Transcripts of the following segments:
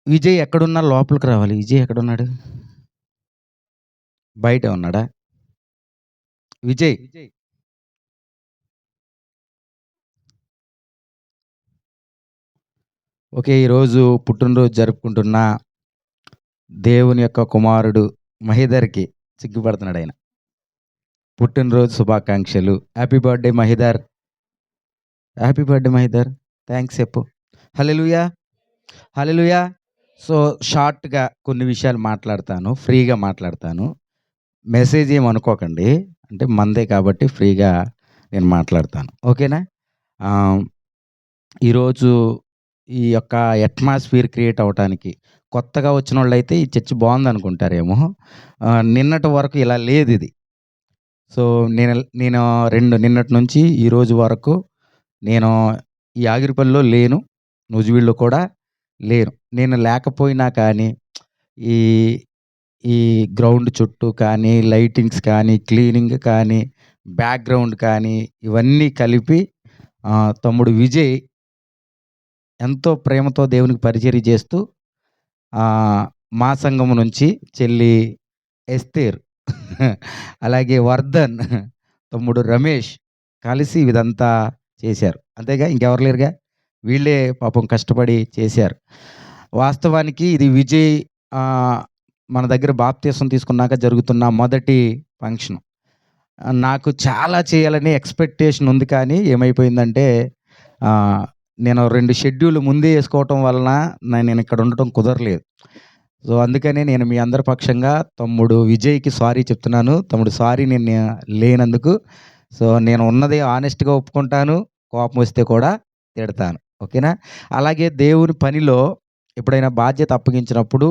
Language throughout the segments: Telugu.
విజయ్ ఎక్కడున్నా లోపలికి రావాలి. విజయ్ ఎక్కడున్నాడు? బయటే ఉన్నాడా? విజయ్. ఓకే. ఈరోజు పుట్టినరోజు జరుపుకుంటున్న దేవుని యొక్క కుమారుడు మహేదర్‌కి సిగ్గుపడుతున్నాడాయన. పుట్టినరోజు శుభాకాంక్షలు. Happy birthday Mahedar. Happy birthday Mahedar. Thanks చెప్పు. హల్లెలూయా! హల్లెలూయా! సో, షార్ట్‌గా కొన్ని విషయాలు మాట్లాడతాను. ఫ్రీగా మాట్లాడతాను. మెసేజ్ ఏమి అనుకోకండి. అంటే మనదే కాబట్టి ఫ్రీగా నేను మాట్లాడతాను. ఓకేనా? ఆహ్, ఈరోజు ఈ యొక్క అట్మాస్ఫియర్ క్రియేట్ అవ్వటానికి కొత్తగా వచ్చినోళ్ళైతే ఈ చర్చ్ బావుందనుకుంటారేమో. నిన్నటి వరకు ఇలా లేదిది. సో, నేను నేను నిన్నటి నుంచి ఈరోజు వరకు నేను ఈ ఆగిరిపల్లిలో లేను. నూజివీడులో కూడా లేను. నేను లేకపోయినా కానీ ఈ ఈ గ్రౌండ్ చుట్టూ కానీ, లైటింగ్స్ కానీ, క్లీనింగ్ కానీ, బ్యాక్‌గ్రౌండ్ కానీ ఇవన్నీ కలిపి తమ్ముడు విజయ్ ఎంతో ప్రేమతో దేవునికి పరిచర్య చేస్తూ మా సంఘం నుంచి చెల్లి ఎస్తేర్ అలాగే వర్ధన్, తమ్ముడు రమేష్ కలిసి ఇదంతా చేశారు. అంతేగా ఇంకెవరు లేరుగా. వీళ్ళే పాపం కష్టపడి చేశారు. వాస్తవానికి ఇది విజయ్ మన దగ్గర బాప్తీసం తీసుకున్నాక జరుగుతున్న మొదటి ఫంక్షన్. నాకు చాలా చేయాలని ఎక్స్‌పెక్టేషన్ ఉంది. కానీ ఏమైపోయిందంటే నేను 2 షెడ్యూల్ ముందే ఏసుకోవటం వలన నేను ఇక్కడ ఉండటం కుదరలేదు. సో, అందుకనే నేను మీ అందరి పక్షంగా తమ్ముడు విజయ్‌కి సారీ చెప్తున్నాను. తమ్ముడు సారీ నేను లేనందుకు. సో, నేను ఉన్నది హానెస్ట్‌గా ఒప్పుకుంటాను. కోపం వస్తే కూడా తిడతాను. ఓకేనా? అలాగే దేవుని పనిలో ఎప్పుడైనా బాధ్యత అప్పగించినప్పుడు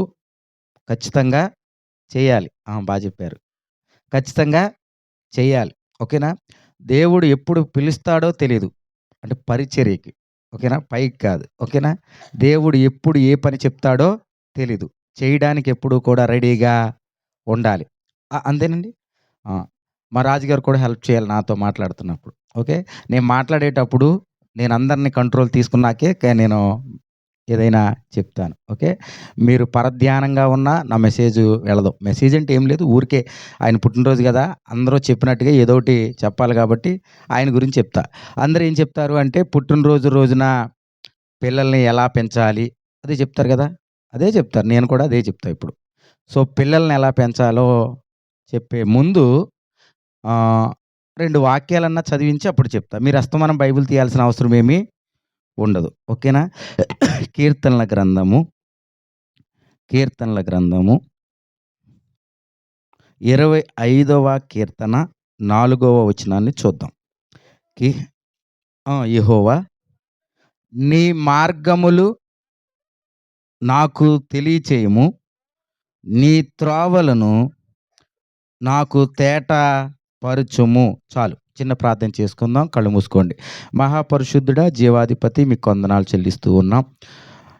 ఖచ్చితంగా చేయాలి. బా చెప్పారు. ఖచ్చితంగా చేయాలి. ఓకేనా? దేవుడు ఎప్పుడు పిలుస్తాడో తెలీదు. అంటే పరిచర్యకి. ఓకేనా? పైకి కాదు. ఓకేనా? దేవుడు ఎప్పుడు ఏ పని చెప్తాడో తెలీదు. చేయడానికి ఎప్పుడూ కూడా రెడీగా ఉండాలి. అంతేనండి. ఆ! మా రాజుగారు కూడా హెల్ప్ చేయాలి నాతో మాట్లాడుతున్నప్పుడు. ఓకే. నేను మాట్లాడేటప్పుడు నేను అందరిని కంట్రోల్ తీసుకున్నాకే నేను ఏదైనా చెప్తాను. ఓకే. మీరు పరధ్యానంగా ఉన్నా నా మెసేజ్ వెళ్ళదు. మెసేజ్ అంటే ఏం లేదు. ఊరికే ఆయన పుట్టినరోజు గదా! అందరూ చెప్పినట్టుగా ఏదోకటి చెప్పాలి కాబట్టి ఆయన గురించి చెప్తా. అందరూ ఏం చెప్తారు అంటే పుట్టినరోజు రోజున పిల్లల్ని ఎలా పెంచాలి అదే చెప్తారు గదా! అదే చెప్తారు. నేను కూడా అదే చెప్తా ఇప్పుడు. సో, పిల్లల్ని ఎలా పెంచాలో చెప్పే ముందు 2 వాక్యాలన్నా చదివించి అప్పుడు చెప్తా. మీరు అస్తమానం బైబిల్ తీయాల్సిన అవసరం ఏమీ ఉండదు. ఓకేనా? కీర్తనల గ్రంథము 25వ కీర్తన 4వ వచనాన్ని చూద్దాం. కి యెహోవా నీ మార్గములు నాకు తెలియచేయుము. నీ త్రోవలను నాకు తేట పరచుము. చాలు. చిన్న ప్రార్థన చేసుకుందాం. కళ్ళు మూసుకోండి. మహాపరిశుద్ధుడా, జీవాధిపతి మీకు వందనాలు చెల్లిస్తూ ఉన్నాం.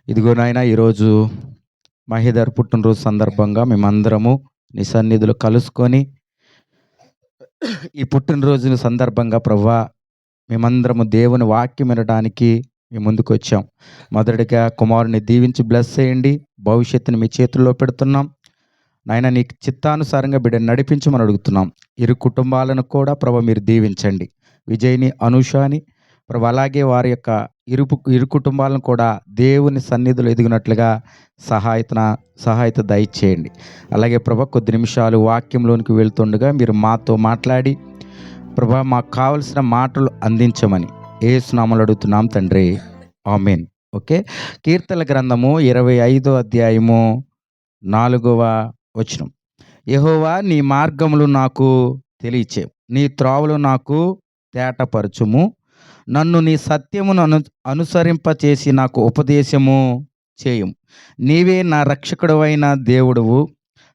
ఇదిగో నాయనా ఈరోజు మహేదర్ పుట్టినరోజు సందర్భంగా మేమందరము నీ సన్నిధిలో కలుసుకొని ఈ పుట్టినరోజు సందర్భంగా ప్రభువా మేమందరము దేవుని వాక్యం వినడానికి మీ ముందుకు వచ్చాం. మొదటిగా కుమారుని దీవించి బ్లెస్ చేయండి. భవిష్యత్తుని మీ చేతుల్లో పెడుతున్నాం. నాయన నీ చిత్తానుసారంగా బిడ్డను నడిపించమని అడుగుతున్నాం. ఇరు కుటుంబాలను కూడా ప్రభు మీరు దీవించండి. విజయ్‌ని, అనూషని ప్రభు అలాగే వారి యొక్క ఇరు కుటుంబాలను కూడా దేవుని సన్నిధిలో ఎదిగినట్లుగా సహాయత దయచేయండి. అలాగే ప్రభు కొద్ది నిమిషాలు వాక్యంలోనికి వెళ్తుండగా మీరు మాతో మాట్లాడి ప్రభా మాకు కావలసిన మాటలు అందించమని యేసు నామములో అడుగుతున్నాం తండ్రి. ఆమేన్. ఓకే. కీర్తనల గ్రంథము 25వ అధ్యాయము 4వ వచనం. యెహోవా నీ మార్గములు నాకు తెలియచేయు. నీ త్రోవలు నాకు తేటపరచుము. నన్ను నీ సత్యమును అనుసరింపచేసి నాకు ఉపదేశము చేయుము. నీవే నా రక్షకుడవైన దేవుడవు.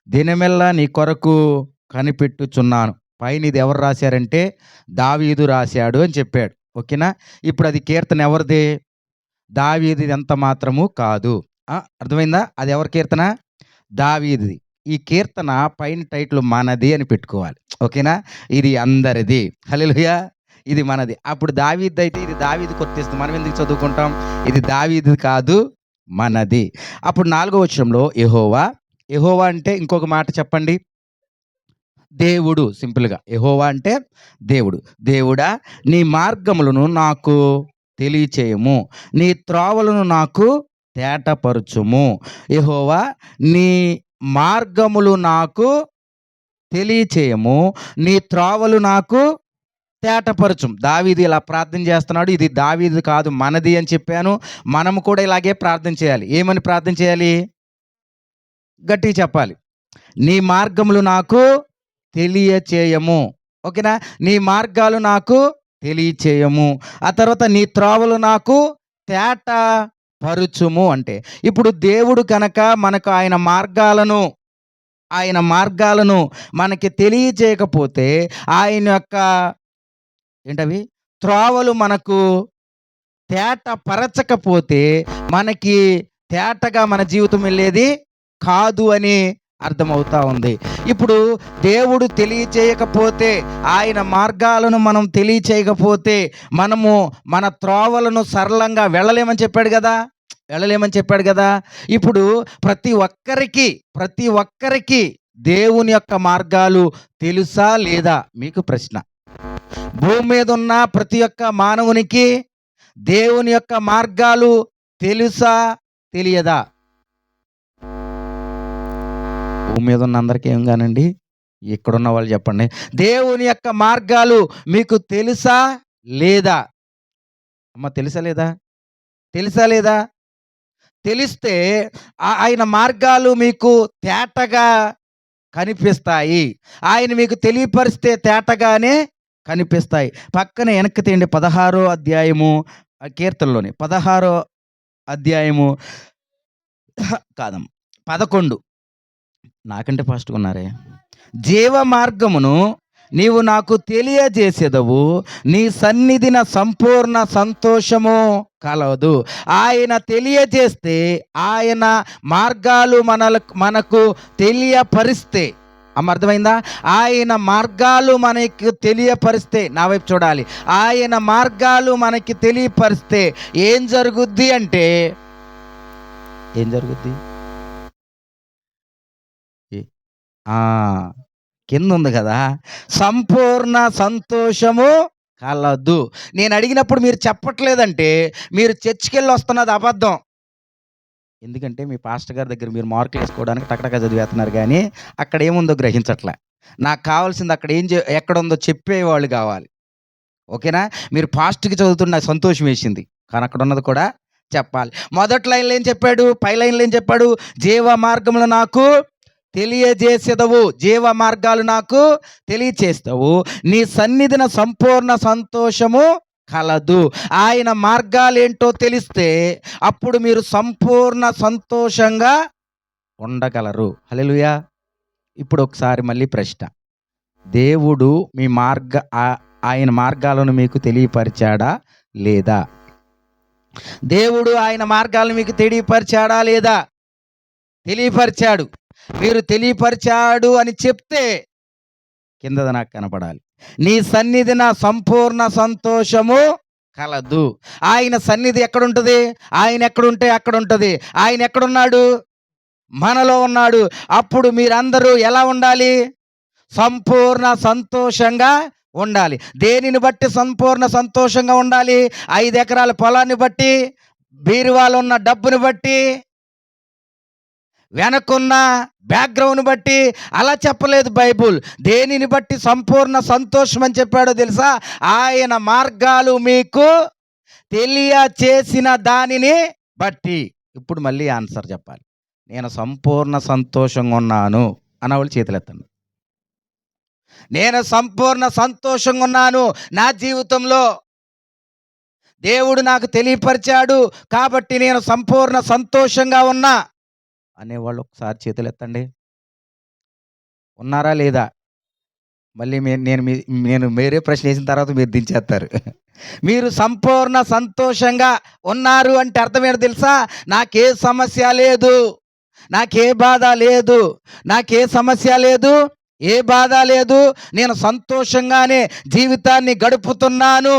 దినమెల్లా నీ కొరకు కనిపెట్టుచున్నాను. పైన ఇది ఎవరు రాశారంటే దావీదు రాశాడు అని చెప్పాడు. ఓకేనా? ఇప్పుడు అది కీర్తన ఎవరిది? దావీదుది ఎంత మాత్రము కాదు. అర్థమైందా? అది ఎవరి కీర్తన? దావీదుది. ఈ కీర్తన పైన టైటిల్ మనది అని పెట్టుకోవాలి. ఓకేనా? ఇది అందరిది. హల్లెలూయా! ఇది మనది. అప్పుడు దావీదైతే ఇది దావీదుకి వర్తిస్తుంది. మనం ఎందుకు చదువుకుంటాం? ఇది దావీదుది కాదు, మనది. అప్పుడు 4వ వచనంలో యెహోవా, యెహోవా అంటే ఇంకొక మాట చెప్పండి. దేవుడు. సింపుల్‌గా యెహోవా అంటే దేవుడు. దేవుడా, నీ మార్గములను నాకు తెలియచేయము. నీ త్రోవలను నాకు తేటపరచుము. యెహోవా, నీ మార్గములు నాకు తెలియచేయము. నీ త్రోవలు నాకు తేటపరచుము. దావీదు ఇలా ప్రార్థన చేస్తున్నాడు. ఇది దావీదు కాదు, మనది అని చెప్పాను. మనము కూడా ఇలాగే ప్రార్థన చేయాలి. ఏమని ప్రార్థన చేయాలి? గట్టిగా చెప్పాలి. నీ మార్గములు నాకు తెలియచేయము. ఓకేనా? నీ మార్గాలు నాకు తెలియచేయము. ఆ తర్వాత నీ త్రోవలు నాకు తేట పరుచుము అంటే, ఇప్పుడు దేవుడు కనుక మనకు ఆయన మార్గాలను మనకి తెలియజేయకపోతే, ఆయన యొక్క ఏంటవి? త్రోవలు మనకు తేట పరచకపోతే, మనకి తేటగా మన జీవితం వెళ్ళేది కాదు అని అర్థమవుతా ఉంది. ఇప్పుడు దేవుడు తెలియచేయకపోతే, ఆయన మార్గాలను మనం తెలియచేయకపోతే, మనము మన త్రోవలను సరళంగా వెళ్ళలేమని చెప్పాడు గదా! వెళ్ళలేమని చెప్పాడు గదా! ఇప్పుడు ప్రతి ఒక్కరికి దేవుని యొక్క మార్గాలు తెలుసా లేదా? మీకు ప్రశ్న. భూమి మీద ఉన్న ప్రతి ఒక్క మానవునికి దేవుని యొక్క మార్గాలు తెలుసా? తెలియదా? భూమి మీద ఉన్న అందరికీ ఏం గానండి? ఇక్కడున్న వాళ్ళు చెప్పండి. దేవుని యొక్క మార్గాలు మీకు తెలుసా? లేదా? అమ్మ, తెలుసా లేదా? తెలుసా లేదా? తెలిస్తే ఆయన మార్గాలు మీకు తేటగా కనిపిస్తాయి. ఆయన మీకు తెలియపరిస్తే తేటగానే కనిపిస్తాయి. పక్కన వెనక్కి తీయండి. 16వ అధ్యాయము, కీర్తనలోని 16వ అధ్యాయము కాదమ్మ, 11. నాకంటే ఫాస్ట్‌గా ఉన్నారే. జీవ మార్గమును నీవు నాకు తెలియజేసెదవు, నీ సన్నిధిన సంపూర్ణ సంతోషము కలదు. ఆయన తెలియజేస్తే, ఆయన మార్గాలు మనకు తెలియపరిస్తే, అర్థమైందా? ఆయన మార్గాలు మనకి తెలియపరిస్తే, నా వైపు చూడాలి. ఆయన మార్గాలు మనకి తెలియపరిస్తే ఏం జరుగుద్ది అంటే, ఏం జరుగుద్ది? ఆ! కిందుంది కదా! సంపూర్ణ సంతోషము కలదు. నేను అడిగినప్పుడు మీరు చెప్పట్లేదంటే, మీరు చర్చికెళ్ళి వస్తున్నది అబద్ధం. ఎందుకంటే మీ పాస్టర్ గారి దగ్గర మీరు మార్కులేసుకోవడానికి టకటక చదివేస్తున్నారు గానీ, అక్కడ ఏముందో గ్రహించట్లే. నాకు కావాల్సింది అక్కడ ఎక్కడుందో చెప్పేవాళ్ళు కావాలి. ఓకేనా? మీరు ఫాస్ట్‌గా చదువుతుంటే నాకు సంతోషం వేసింది. కానీ అక్కడున్నది కూడా చెప్పాలి. మొదటి లైన్‌లో ఏం చెప్పాడు? పై లైన్‌లో ఏం చెప్పాడు? జీవ మార్గములు నాకు తెలియజేసెదవు. జీవ మార్గాలు నాకు తెలియచేస్తావు. నీ సన్నిధిన సంపూర్ణ సంతోషము కలదు. ఆయన మార్గాలేంటో తెలిస్తే అప్పుడు మీరు సంపూర్ణ సంతోషంగా ఉండగలరు. హల్లెలూయా! ఇప్పుడు ఒకసారి మళ్ళీ ప్రశ్న. దేవుడు మీ ఆయన మార్గాలను మీకు తెలియపరిచాడా లేదా? దేవుడు ఆయన మార్గాలను మీకు తెలియపరిచాడా లేదా? తెలియపరిచాడు. మీరు తెలియపరిచాడు అని చెప్తే కిందది నాకు కనపడాలి. నీ సన్నిధిన సంపూర్ణ సంతోషము కలదు. ఆయన సన్నిధి ఎక్కడుంటది? ఆయన ఎక్కడుంటే అక్కడుంటది. ఆయన ఎక్కడున్నాడు? మనలో ఉన్నాడు. అప్పుడు మీరందరూ ఎలా ఉండాలి? సంపూర్ణ సంతోషంగా ఉండాలి. దేనిని బట్టి సంపూర్ణ సంతోషంగా ఉండాలి? 5 ఎకరాల పొలాన్ని బట్టి, బీరువాలో ఉన్న డబ్బుని బట్టి, వెనకున్న బ్యాక్‌గ్రౌండ్‌ని బట్టి అలా చెప్పలేదు బైబుల్. దేనిని బట్టి సంపూర్ణ సంతోషం అని చెప్పాడో తెలుసా? ఆయన మార్గాలు మీకు తెలియచేసిన దానిని బట్టి. ఇప్పుడు మళ్ళీ ఆన్సర్ చెప్పాలి. నేను సంపూర్ణ సంతోషంగా ఉన్నాను అన్నవాళ్ళు చేతులెత్తండి. నేను సంపూర్ణ సంతోషంగా ఉన్నాను నా జీవితంలో. దేవుడు నాకు తెలియపరిచాడు కాబట్టి నేను సంపూర్ణ సంతోషంగా ఉన్నా అనేవాళ్ళు ఒకసారి చేతులెత్తండి. ఉన్నారా లేదా? మళ్ళీ నేను వేరే ప్రశ్న వేసిన తర్వాత మీరు దించేస్తారు. మీరు సంపూర్ణ సంతోషంగా ఉన్నారు అంటే అర్థం ఏంటో తెలుసా? నాకే సమస్య లేదు, నాకే బాధ లేదు, నాకే సమస్య లేదు, ఏ బాధ లేదు, నేను సంతోషంగానే జీవితాన్ని గడుపుతున్నాను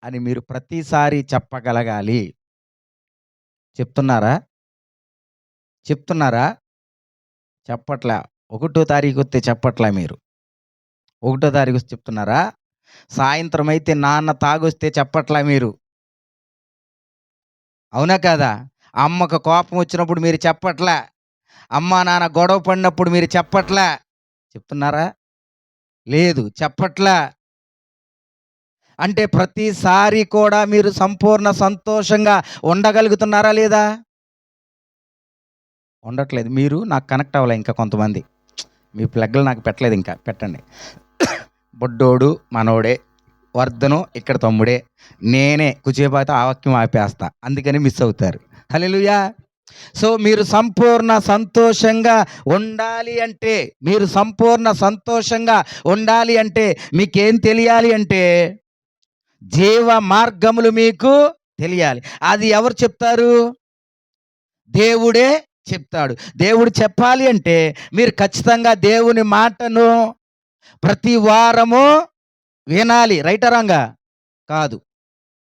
అని మీరు ప్రతిసారి చెప్పగలగాలి. చెప్తున్నారా? చెప్తున్నారా? చెప్పట్లా. ఒకటో తారీఖొస్తే చెప్పట్లా మీరు. ఒకటో తారీఖొస్తే చెప్తున్నారా? సాయంత్రం అయితే నాన్న తాగొస్తే చెప్పట్లా మీరు. అవునా కాదా? అమ్మకు కోపం వచ్చినప్పుడు మీరు చెప్పట్లా. అమ్మా, నాన్న గొడవ పడినప్పుడు మీరు చెప్పట్లా. చెప్తున్నారా? లేదు, చెప్పట్లా. అంటే ప్రతిసారి కూడా మీరు సంపూర్ణ సంతోషంగా ఉండగలుగుతున్నారా లేదా? ఉండట్లేదు. మీరు నాకు కనెక్ట్ అవ్వలే ఇంకా కొంతమంది. మీ ప్లగ్‌లు నాకు పెట్టలేదు ఇంకా. పెట్టండి. బుడ్డోడు మనోడే, వర్ధను ఇక్కడ తమ్ముడే, నేనే కుచేపాతో ఆ వాక్యం ఆపేస్తా. అందుకని మిస్ అవుతారు. హల్లెలూయా! సో, మీరు సంపూర్ణ సంతోషంగా ఉండాలి అంటే, మీరు సంపూర్ణ సంతోషంగా ఉండాలి అంటే మీకేం తెలియాలి అంటే, జీవ మార్గములు మీకు తెలియాలి. అది ఎవరు చెప్తారు? దేవుడే చెప్తాడు. దేవుడు చెప్పాలి అంటే మీరు ఖచ్చితంగా దేవుని మాటను ప్రతి వారము వినాలి. రైటా రాంగా? కాదు.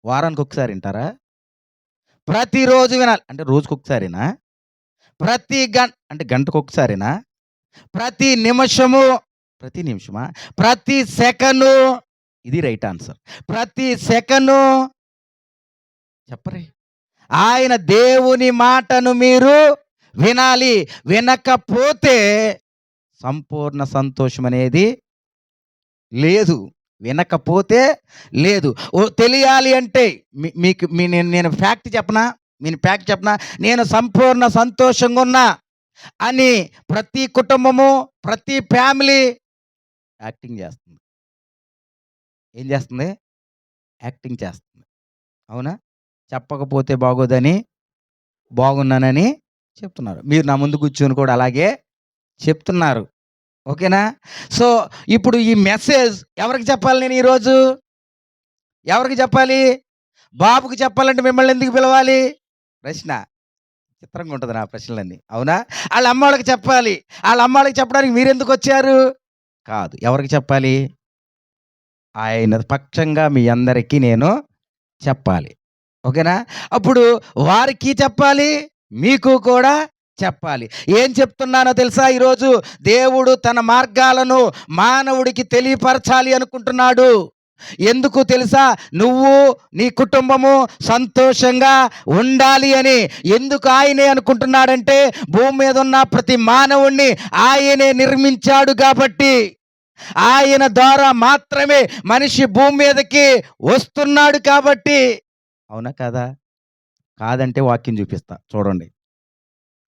వారానికి ఒకసారి వింటారా? ప్రతిరోజు వినాలి. అంటే రోజుకొకసారేనా? అంటే గంటకొకసారేనా? ప్రతి నిమిషము, ప్రతి నిమిషమా? ప్రతి సెకను, ఇది రైట్ ఆన్సర్. ప్రతి సెకను చెప్పరే. ఆయన దేవుని మాటను మీరు వినాలి. వినకపోతే సంపూర్ణ సంతోషం అనేది లేదు. వినకపోతే లేదు. తెలియాలి అంటే మీకు నేను ఫ్యాక్ట్ చెప్పనా? నేను సంపూర్ణ సంతోషంగా ఉన్నా అని ప్రతి కుటుంబము, ప్రతి ఫ్యామిలీ యాక్టింగ్ చేస్తుంది. ఏం చేస్తుంది? యాక్టింగ్ చేస్తుంది. అవునా? చెప్పకపోతే బాగోదని బాగున్నానని చెప్తున్నారు. మీరు నా ముందు కూర్చొని కూడా అలాగే చెప్తున్నారు. ఓకేనా? సో, ఇప్పుడు ఈ మెసేజ్ ఎవరికి చెప్పాలి నేను ఈరోజు? ఎవరికి చెప్పాలి? బాబుకి చెప్పాలంటే మిమ్మల్ని ఎందుకు పిలవాలి? ప్రశ్న. చిత్రంగా ఉంటది నా ప్రశ్నలన్నీ. అవునా? ఆళ్ళ అమ్మోళ్ళకి చెప్పాలి. ఆళ్ళ అమ్మోళ్ళకి చెప్పడానికి మీరెందుకొచ్చారు? కాదు. ఎవరికి చెప్పాలి? ఆయన పక్షంగా మీ అందరికీ నేను చెప్పాలి. ఓకేనా? అప్పుడు వారికి చెప్పాలి, మీకు కూడా చెప్పాలి. ఏం చెప్తున్నానో తెలుసా ఈరోజు? దేవుడు తన మార్గాలను మానవుడికి తెలియపరచాలి అనుకుంటున్నాడు. ఎందుకు తెలుసా? నువ్వు, నీ కుటుంబము సంతోషంగా ఉండాలి అని. ఎందుకు ఆయనే అనుకుంటున్నాడంటే, భూమి మీద ఉన్న ప్రతి మానవుణ్ణి ఆయనే నిర్మించాడు కాబట్టి. ఆయన ద్వారా మాత్రమే మనిషి భూమి మీదకి వస్తున్నాడు కాబట్టి. అవునా కాదా? కాదంటే వాక్యం చూపిస్తా చూడండి.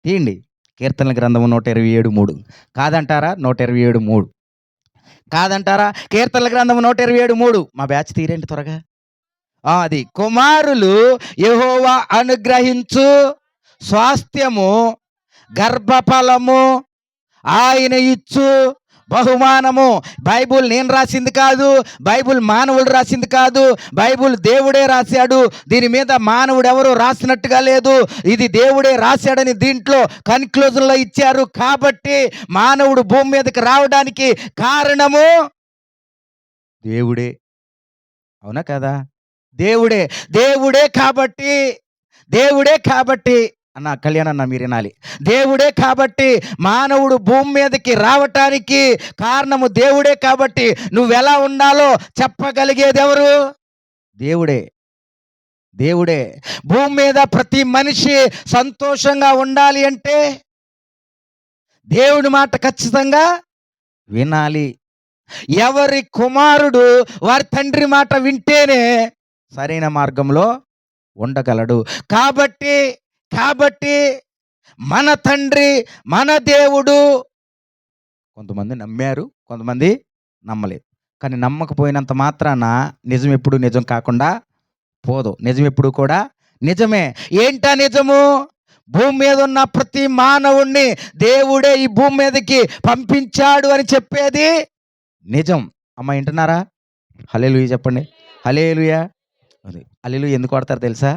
తీయండి. కీర్తనల గ్రంథము 127:3. కాదంటారా? 127:3. కాదంటారా? కీర్తనల గ్రంథము 127:3. మా బ్యాచ్ తీరేంటి త్వరగా. అది కుమారులు యెహోవా అనుగ్రహించు స్వాస్థ్యము, గర్భఫలము ఆయన ఇచ్చు బహుమానము. బైబుల్ నేను రాసింది కాదు, బైబుల్ మానవుడు రాసింది కాదు, బైబుల్ దేవుడే రాశాడు. దీని మీద మానవుడు ఎవరు రాసినట్టుగా లేదు, ఇది దేవుడే రాశాడని దీంట్లో కన్క్లూజన్లో ఇచ్చారు. కాబట్టి మానవుడు భూమి మీదకి రావడానికి కారణము దేవుడే. అవునా కదా? దేవుడే. దేవుడే కాబట్టి అన్న కళ్యాణ్ అన్న మీరు వినాలి. దేవుడే కాబట్టి మానవుడు భూమి మీదకి రావటానికి కారణము దేవుడే కాబట్టి నువ్వెలా ఉండాలో చెప్పగలిగేది ఎవరు? దేవుడే. భూమి మీద ప్రతి మనిషి సంతోషంగా ఉండాలి అంటే దేవుడి మాట ఖచ్చితంగా వినాలి. ఎవరి కుమారుడు వారి తండ్రి మాట వింటేనే సరైన మార్గంలో ఉండగలడు. కాబట్టి మన తండ్రి, మన దేవుడు, కొంతమంది నమ్మారు, కొంతమంది నమ్మలేదు. కానీ నమ్మకపోయినంత మాత్రాన నిజం ఎప్పుడు నిజం కాకుండా పోదు. నిజం ఎప్పుడు కూడా నిజమే. ఏంటా నిజము? భూమి మీద ఉన్న ప్రతి మానవుణ్ణి దేవుడే ఈ భూమి మీదకి పంపించాడు అని చెప్పేది నిజం. అమ్మ వింటున్నారా? హల్లెలూయా చెప్పండి. హల్లెలూయా. హల్లెలూయా ఎందుకు వాడతారు తెలుసా?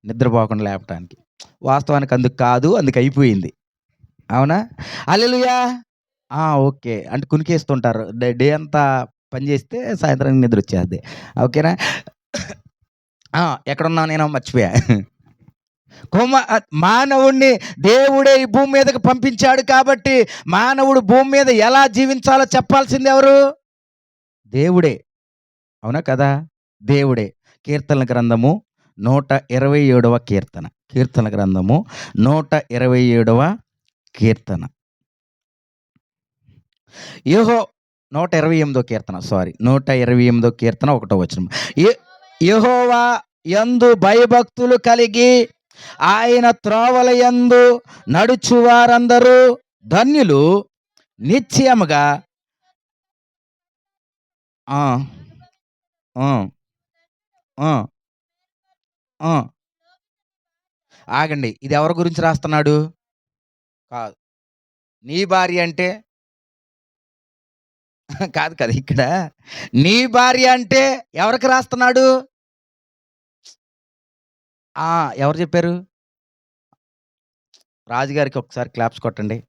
నిద్రపోకుండా లేపటానికి. వాస్తవానికి అందుకు కాదు, అందుకు అయిపోయింది. అవునా? హల్లెలూయా. ఓకే. అంటే కునికేస్తుంటారు. డే అంతా పని చేస్తే సాయంత్రానికి నిద్ర వచ్చేద్ది. ఓకేనా? ఎక్కడున్నా నేను మర్చిపోయా. మానవుణ్ణి దేవుడే ఈ భూమి మీదకి పంపించాడు కాబట్టి మానవుడు భూమి మీద ఎలా జీవించాలో చెప్పాల్సింది ఎవరు? దేవుడే. అవునా కదా? దేవుడే. కీర్తనల గ్రంథము 127వ కీర్తన. కీర్తనల గ్రంథము 127వ కీర్తన. యెహో 128దో కీర్తన, సారీ, 128దో కీర్తన 1వ వచనం. యెహోవా యందు భయభక్తులు కలిగి ఆయన త్రోవల యందు నడుచువారందరూ ధన్యులు. నిశ్చయముగా ఆ! ఆ! ఆ! ఆ! ఆగండి. ఇది ఎవరి గురించి రాస్తున్నాడు? కాదు. నీ భార్య అంటే కాదు కదా! ఇక్కడ నీ భార్య అంటే ఎవరికి రాస్తున్నాడు? ఆ! ఎవరు చెప్పారు? రాజుగారికి ఒకసారి క్లాప్స్ కొట్టండి.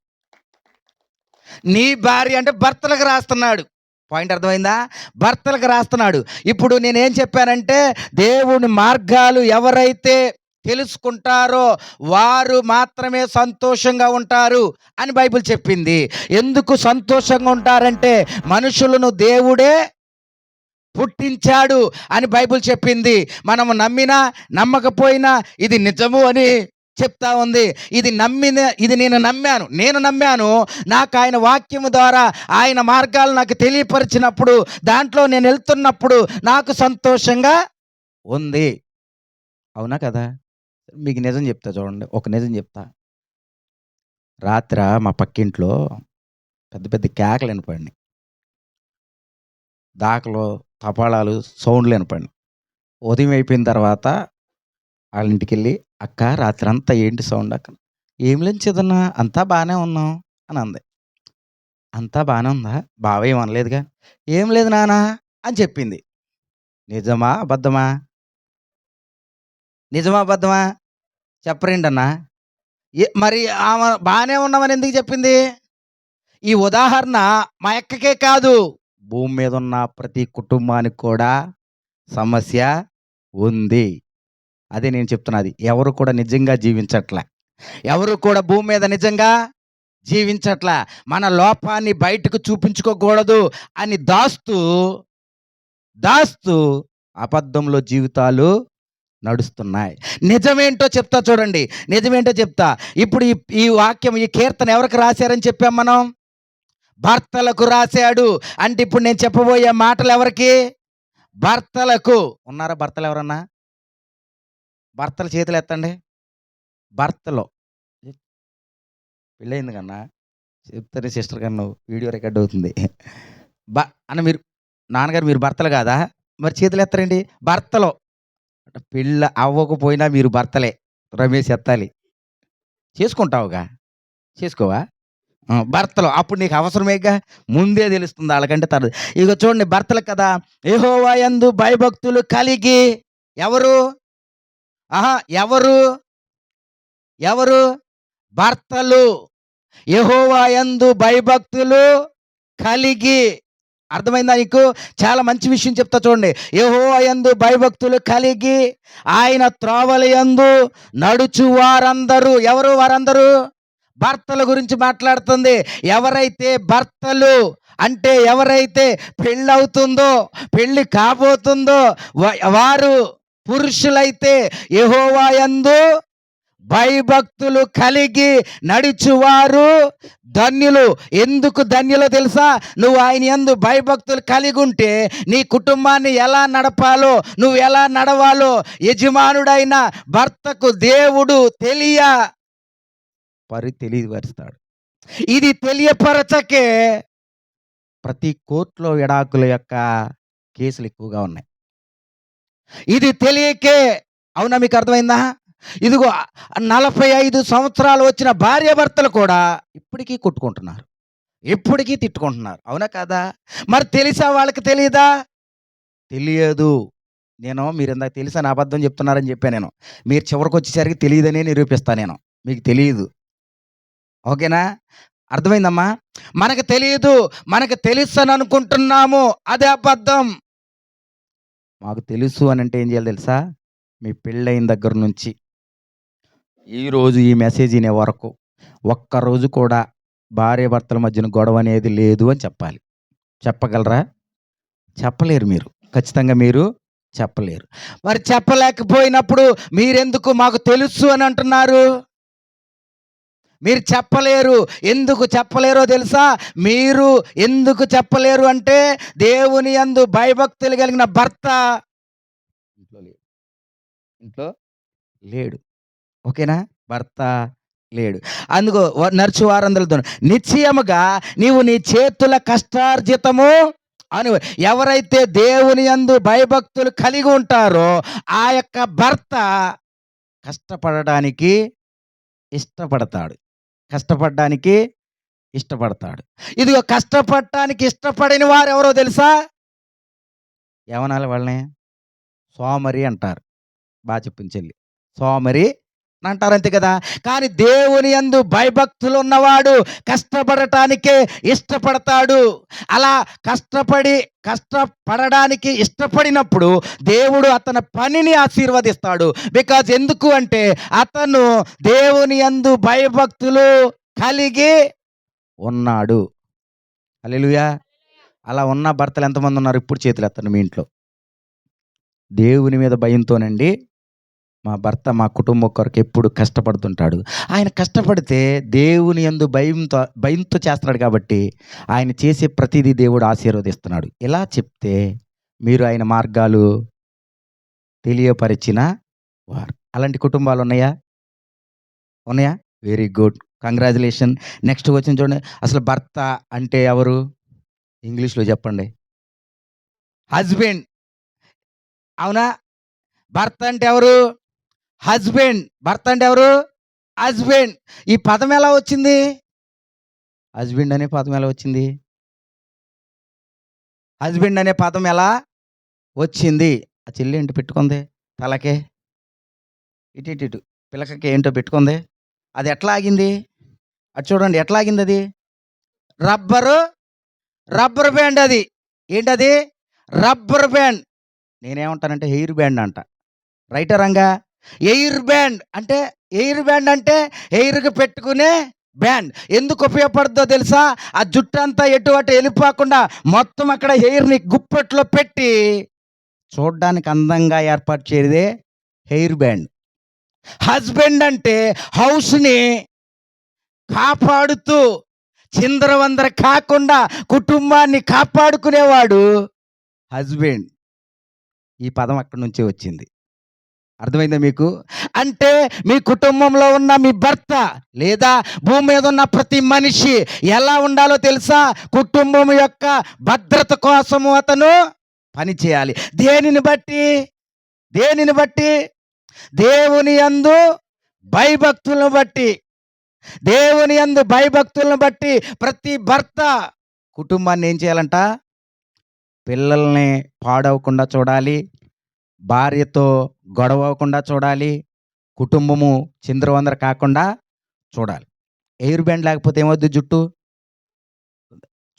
నీ భార్య అంటే భర్తలకు రాస్తున్నాడు. పాయింట్ అర్థమైందా? భర్తలకు రాస్తున్నాడు. ఇప్పుడు నేనేం చెప్పానంటే దేవుని మార్గాలు ఎవరైతే తెలుసుకుంటారో వారు మాత్రమే సంతోషంగా ఉంటారు అని బైబిల్ చెప్పింది. ఎందుకు సంతోషంగా ఉంటారంటే మనుషులను దేవుడే పుట్టించాడు అని బైబిల్ చెప్పింది. మనము నమ్మినా నమ్మకపోయినా ఇది నిజము అని చెప్తా ఉంది. ఇది నేను నమ్మాను. నాకు ఆయన వాక్యము ద్వారా ఆయన మార్గాలు నాకు తెలియపరిచినప్పుడు దాంట్లో నేను వెళ్తున్నప్పుడు నాకు సంతోషంగా ఉంది. అవునా కదా? మీకు నిజం చెప్తా చూడండి. ఒక నిజం చెప్తా. రాత్ర మా పక్కింట్లో పెద్ద పెద్ద కేకలు వినపడినాయి. దాకలు, తపాళాలు సౌండ్లు వినపడినాయి. ఉదయం అయిపోయిన తర్వాత వాళ్ళ ఇంటికెళ్ళి, "అక్క రాత్రంతా ఏంటి సౌండ్ అక్క?" "ఏం లేదు చిదన్న, అంతా బాగానే ఉన్నాం" అని అంది. "అంతా బాగానే ఉందా? బావ ఏం అనలేదుగా?" "ఏం లేదు నాన్న" అని చెప్పింది. నిజమా? అబద్ధమా? నిజమా? అబద్ధమా? చెప్పరేంటన్నా? మరి ఆమె బాగానే ఉన్నామని ఎందుకు చెప్పింది? ఈ ఉదాహరణ మా అక్కకే కాదు, భూమి మీద ఉన్న ప్రతి కుటుంబానికి కూడా సమస్య ఉంది. అదే నేను చెప్తున్నది. ఎవరు కూడా నిజంగా జీవించట్లే. ఎవరు కూడా భూమి మీద నిజంగా జీవించట్లా. మన లోపాన్ని బయటకు చూపించుకోకూడదు అని దాస్తూ, దాస్తూ అబద్ధంలో జీవితాలు నడుస్తున్నాయి. నిజమేంటో చెప్తా చూడండి. నిజమేంటో చెప్తా. ఇప్పుడు ఈ వాక్యం, ఈ కీర్తన ఎవరికి రాశారని చెప్పాం మనం? భర్తలకు రాశాడు. అంటే ఇప్పుడు నేను చెప్పబోయే మాటలు ఎవరికి? భర్తలకు. ఉన్నారా భర్తలు ఎవరన్నా? భర్తలు చేతులు ఎత్తండి. భర్తలు. పెళ్ళయింది కన్నా చెప్తానే సిస్టర్ కన్నా, వీడియో రికార్డ్ అవుతుంది. అన్న మీరు నాన్నగారు మీరు భర్తలు కాదా? మరి చేతులు ఎత్తరండి. భర్తలు. పెళ్ళి అవ్వకపోయినా మీరు భర్తలే. రమేష్ ఎత్తాలి. చేసుకుంటావుగా? చేసుకోవా? భర్తలు. అప్పుడు నీకు అవసరమేగా. ముందే తెలుస్తుంది ఆళ్ళకంటే తర్వాత. ఇగో చూడండి భర్తలు కదా! యెహోవా యందు భయభక్తులు కలిగి ఎవరు? ఎవరు? ఎవరు? భర్తలు. యెహోవా యందు భయభక్తులు కలిగి. అర్థమైందా నీకు? చాలా మంచి విషయం చెప్తా చూడండి. యెహోవా యందు భయభక్తులు కలిగి ఆయన త్రోవల యందు నడుచు వారందరూ. ఎవరు వారందరూ? భర్తల గురించి మాట్లాడుతుంది. ఎవరైతే భర్తలు అంటే ఎవరైతే పెళ్ళవుతుందో, పెళ్ళి కాబోతుందో వారు పురుషులైతే యెహోవా యందు భయభక్తులు కలిగి నడుచువారు ధన్యులు. ఎందుకు ధన్యులో తెలుసా? నువ్వు ఆయన యందు భయభక్తులు కలిగి ఉంటే నీ కుటుంబాన్ని ఎలా నడపాలో, నువ్వు ఎలా నడవాలో యజమానుడైన భర్తకు దేవుడు తెలియపరుస్తాడు. ఇది తెలియపరచకే ప్రతి కోర్టులో విడాకుల యొక్క కేసులు ఎక్కువగా ఉన్నాయి. ఇది తెలియకే. అవునా? మీకు అర్థమైందా? ఇదిగో 45 సంవత్సరాలు వచ్చిన భార్యాభర్తలు కూడా ఇప్పటికీ కొట్టుకుంటున్నారు. ఇప్పటికీ తిట్టుకుంటున్నారు. అవునా కాదా? మరి తెలుసా వాళ్ళకి తెలీదా? తెలియదు. మీరు ఇందాక తెలుసని అబద్ధం చెప్తున్నారని చెప్పా నేను. మీరు చివరికొచ్చేసరికి తెలియదనే నిరూపిస్తా నేను. మీకు తెలీదు. ఓకేనా? అర్థమైందమ్మా? మనకు తెలియదు. మనకు తెలుసని అనుకుంటున్నాము. అదే అబద్ధం. మాకు తెలుసు అనంటే ఏం చేయాలి తెలుసా? మీ పెళ్ళైన దగ్గర నుంచి ఈరోజు ఈ మెసేజ్ వినే వరకు ఒక్కరోజు కూడా భార్యాభర్తల మధ్యన గొడవ అనేది లేదు అని చెప్పాలి. చెప్పగలరా? చెప్పలేరు మీరు. ఖచ్చితంగా మీరు చెప్పలేరు. మరి చెప్పలేకపోయినప్పుడు మీరెందుకు మాకు తెలుసు అని అంటున్నారు? మీరు చెప్పలేరు. ఎందుకు చెప్పలేరో తెలుసా? మీరు ఎందుకు చెప్పలేరు అంటే దేవుని యందు భయభక్తులు కలిగిన భర్త ఇంట్లో లేడు. ఇంట్లో లేడు. ఓకేనా? భర్త లేడు. అందుకో నరుచు వారందరితో నిశ్చయముగా నీవు నీ చేతుల కష్టార్జితము అని ఎవరైతే దేవుని యందు భయభక్తులు కలిగి ఉంటారో ఆ యొక్క భర్త కష్టపడడానికి ఇష్టపడతాడు. కష్టపడడానికి ఇష్టపడతాడు. ఇదిగో కష్టపడటానికి ఇష్టపడని వారెవరో తెలుసా? ఏమనాలి వాళ్ళని? సోమరి అంటారు. చెప్పింది చెల్లి. సోమరి అంటారు అంతే కదా! కానీ దేవుని యందు భయభక్తులు ఉన్నవాడు కష్టపడటానికే ఇష్టపడతాడు. అలా కష్టపడడానికి ఇష్టపడినప్పుడు దేవుడు అతని పనిని ఆశీర్వదిస్తాడు. బికాజ్ ఎందుకు అంటే అతను దేవుని యందు భయభక్తులు కలిగి ఉన్నాడు. హల్లెలూయా! అలా ఉన్న భర్తలు ఎంతమంది ఉన్నారు? ఇప్పుడు చేతులెత్తండి మీ ఇంట్లో. దేవుని మీద భయంతోనండి మా భర్త మా కుటుంబం కొరకు ఎప్పుడు కష్టపడుతుంటాడు. ఆయన కష్టపడితే దేవుని యందు భయంతో చేస్తున్నాడు కాబట్టి ఆయన చేసే ప్రతిదీ దేవుడు ఆశీర్వదిస్తున్నాడు. ఇలా చెప్తే మీరు ఆయన మార్గాలు తెలియపరిచిన వారు. అలాంటి కుటుంబాలు ఉన్నాయా? ఉన్నాయా? Very good. Congratulation. Next question చూడండి. అసలు భర్త అంటే ఎవరు? ఇంగ్లీష్‌లో చెప్పండి. హస్బెండ్. అవునా? భర్త అంటే ఎవరు? హస్బెండ్. భర్త అంటే ఎవరు? హస్బెండ్. ఈ పదం ఎలా వచ్చింది? హస్బెండ్ అనే పదం ఎలా వచ్చింది? హస్బెండ్ అనే పదం ఎలా వచ్చింది? ఆ చెల్లి ఏంటి పెట్టుకుంది తలకే? ఇటు పిలకకి ఏంటో పెట్టుకుంది. అది ఎట్లా ఆగింది? అది చూడండి ఎట్లా ఆగిందది? రబ్బర్ బ్యాండ్ అది. ఏంటది? Rubber band. నేనేమంటానంటే హెయిర్ బ్యాండ్ అంట. రైటా రంగా? ఎయిర్ బ్యాండ్ అంటే ఎయిర్‌కి పెట్టుకునే బ్యాండ్. ఎందుకు ఉపయోగపడుద్దో తెలుసా? ఆ జుట్టంతా ఎటు అటు ఎళ్ళిపోకుండా మొత్తం అక్కడ హెయిర్‌ని గుప్పెట్లో పెట్టి చూడ్డానికి అందంగా ఏర్పాటు చేయనిదే హెయిర్ బ్యాండ్. హస్బెండ్ అంటే హౌస్‌ని కాపాడుతూ చిందరవందర కాకుండా కుటుంబాన్ని కాపాడుకునేవాడు హస్బెండ్. ఈ పదం అక్కడి నుంచే వచ్చింది. అర్థమైందా మీకు? అంటే మీ కుటుంబంలో ఉన్న మీ భర్త లేదా భూమి మీద ఉన్న ప్రతి మనిషి ఎలా ఉండాలో తెలుసా? కుటుంబం యొక్క భద్రత కోసము అతను పని చేయాలి. దేనిని బట్టి? దేనిని బట్టి? దేవుని యందు భయభక్తులను బట్టి. దేవుని యందు భయభక్తులను బట్టి ప్రతి భర్త కుటుంబాన్ని ఏం చేయాలంట? పిల్లల్ని పాడవకుండా చూడాలి. భార్యతో గొడవ అవ్వకుండా చూడాలి. కుటుంబము చిందరవందర కాకుండా చూడాలి. ఎయిర్ బ్యాండ్ లేకపోతే ఏమవుద్ది జుట్టు?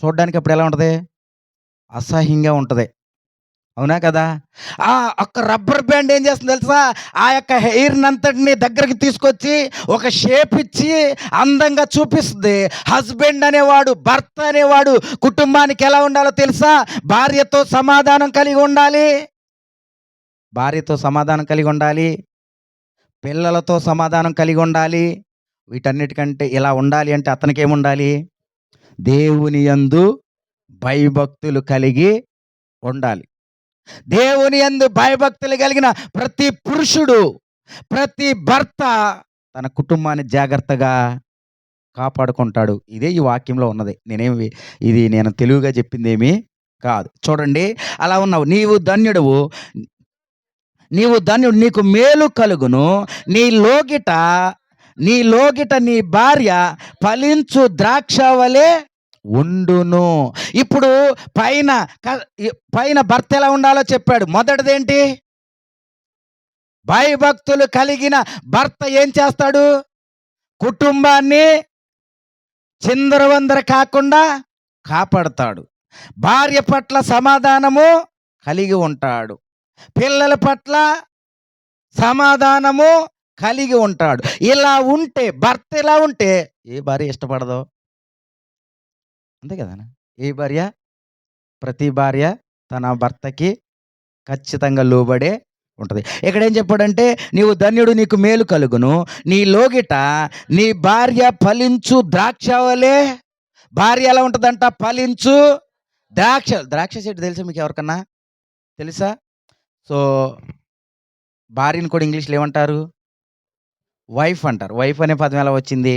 చూడ్డానికి అప్పుడు ఎలా ఉంటది? అసహ్యంగా ఉంటది. అవునా కదా? ఒక్క రబ్బర్ బ్యాండ్ ఏం చేస్తుంది తెలుసా? ఆ యొక్క హెయిర్‌నంతటిని దగ్గరికి తీసుకొచ్చి ఒక షేప్ ఇచ్చి అందంగా చూపిస్తుంది. హస్బెండ్ అనేవాడు, భర్త అనేవాడు కుటుంబానికి ఎలా ఉండాలో తెలుసా? భార్యతో సమాధానం కలిగి ఉండాలి. భార్యతో సమాధానం కలిగి ఉండాలి. పిల్లలతో సమాధానం కలిగి ఉండాలి. వీటన్నిటికంటే ఇలా ఉండాలి అంటే అతనికేముండాలి? దేవుని యందు భయభక్తులు కలిగి ఉండాలి. దేవుని యందు భయభక్తులు కలిగిన ప్రతి పురుషుడు, ప్రతి భర్త తన కుటుంబాన్ని జాగ్రత్తగా కాపాడుకుంటాడు. ఇదే ఈ వాక్యంలో ఉన్నది. నేను తెలివిగా చెప్పిందేమీ కాదు. చూడండి అలా ఉన్నావు. నీవు ధన్యుడవు. నీకు మేలు కలుగును. నీ లోగిట నీ భార్య ఫలించు ద్రాక్షవలె ఉండును. ఇప్పుడు పైన భర్త ఎలా ఉండాలో చెప్పాడు. మొదటిదేంటి? భయభక్తులు కలిగిన భర్త ఏం చేస్తాడు? కుటుంబాన్ని చిందరవందర కాకుండా కాపాడతాడు. భార్య పట్ల సమాధానము కలిగి ఉంటాడు. పిల్లల పట్ల సమాధానము కలిగి ఉంటాడు. ఇలా ఉంటే భర్త ఇలా ఉంటే ఏ భార్య ఇష్టపడదో? అంతే కదా! ఏ భార్య? ప్రతి భార్య తన భర్తకి ఖచ్చితంగా లోబడే ఉంటది. ఇక్కడేం చెప్పాడంటే, "నీవు ధన్యుడు, నీకు మేలు కలుగును. నీ లోగిట నీ భార్య ఫలించు ద్రాక్షవలే." భార్య ఎలా ఉంటదంట? ఫలించు ద్రాక్ష చెట్టు తెలుసా మీకు ఎవరికన్నా? తెలుసా? సో, భార్యని కూడా ఇంగ్లీష్‌లో ఏమంటారు? వైఫ్ అంటారు. వైఫ్ అనే పదం ఎలా వచ్చింది?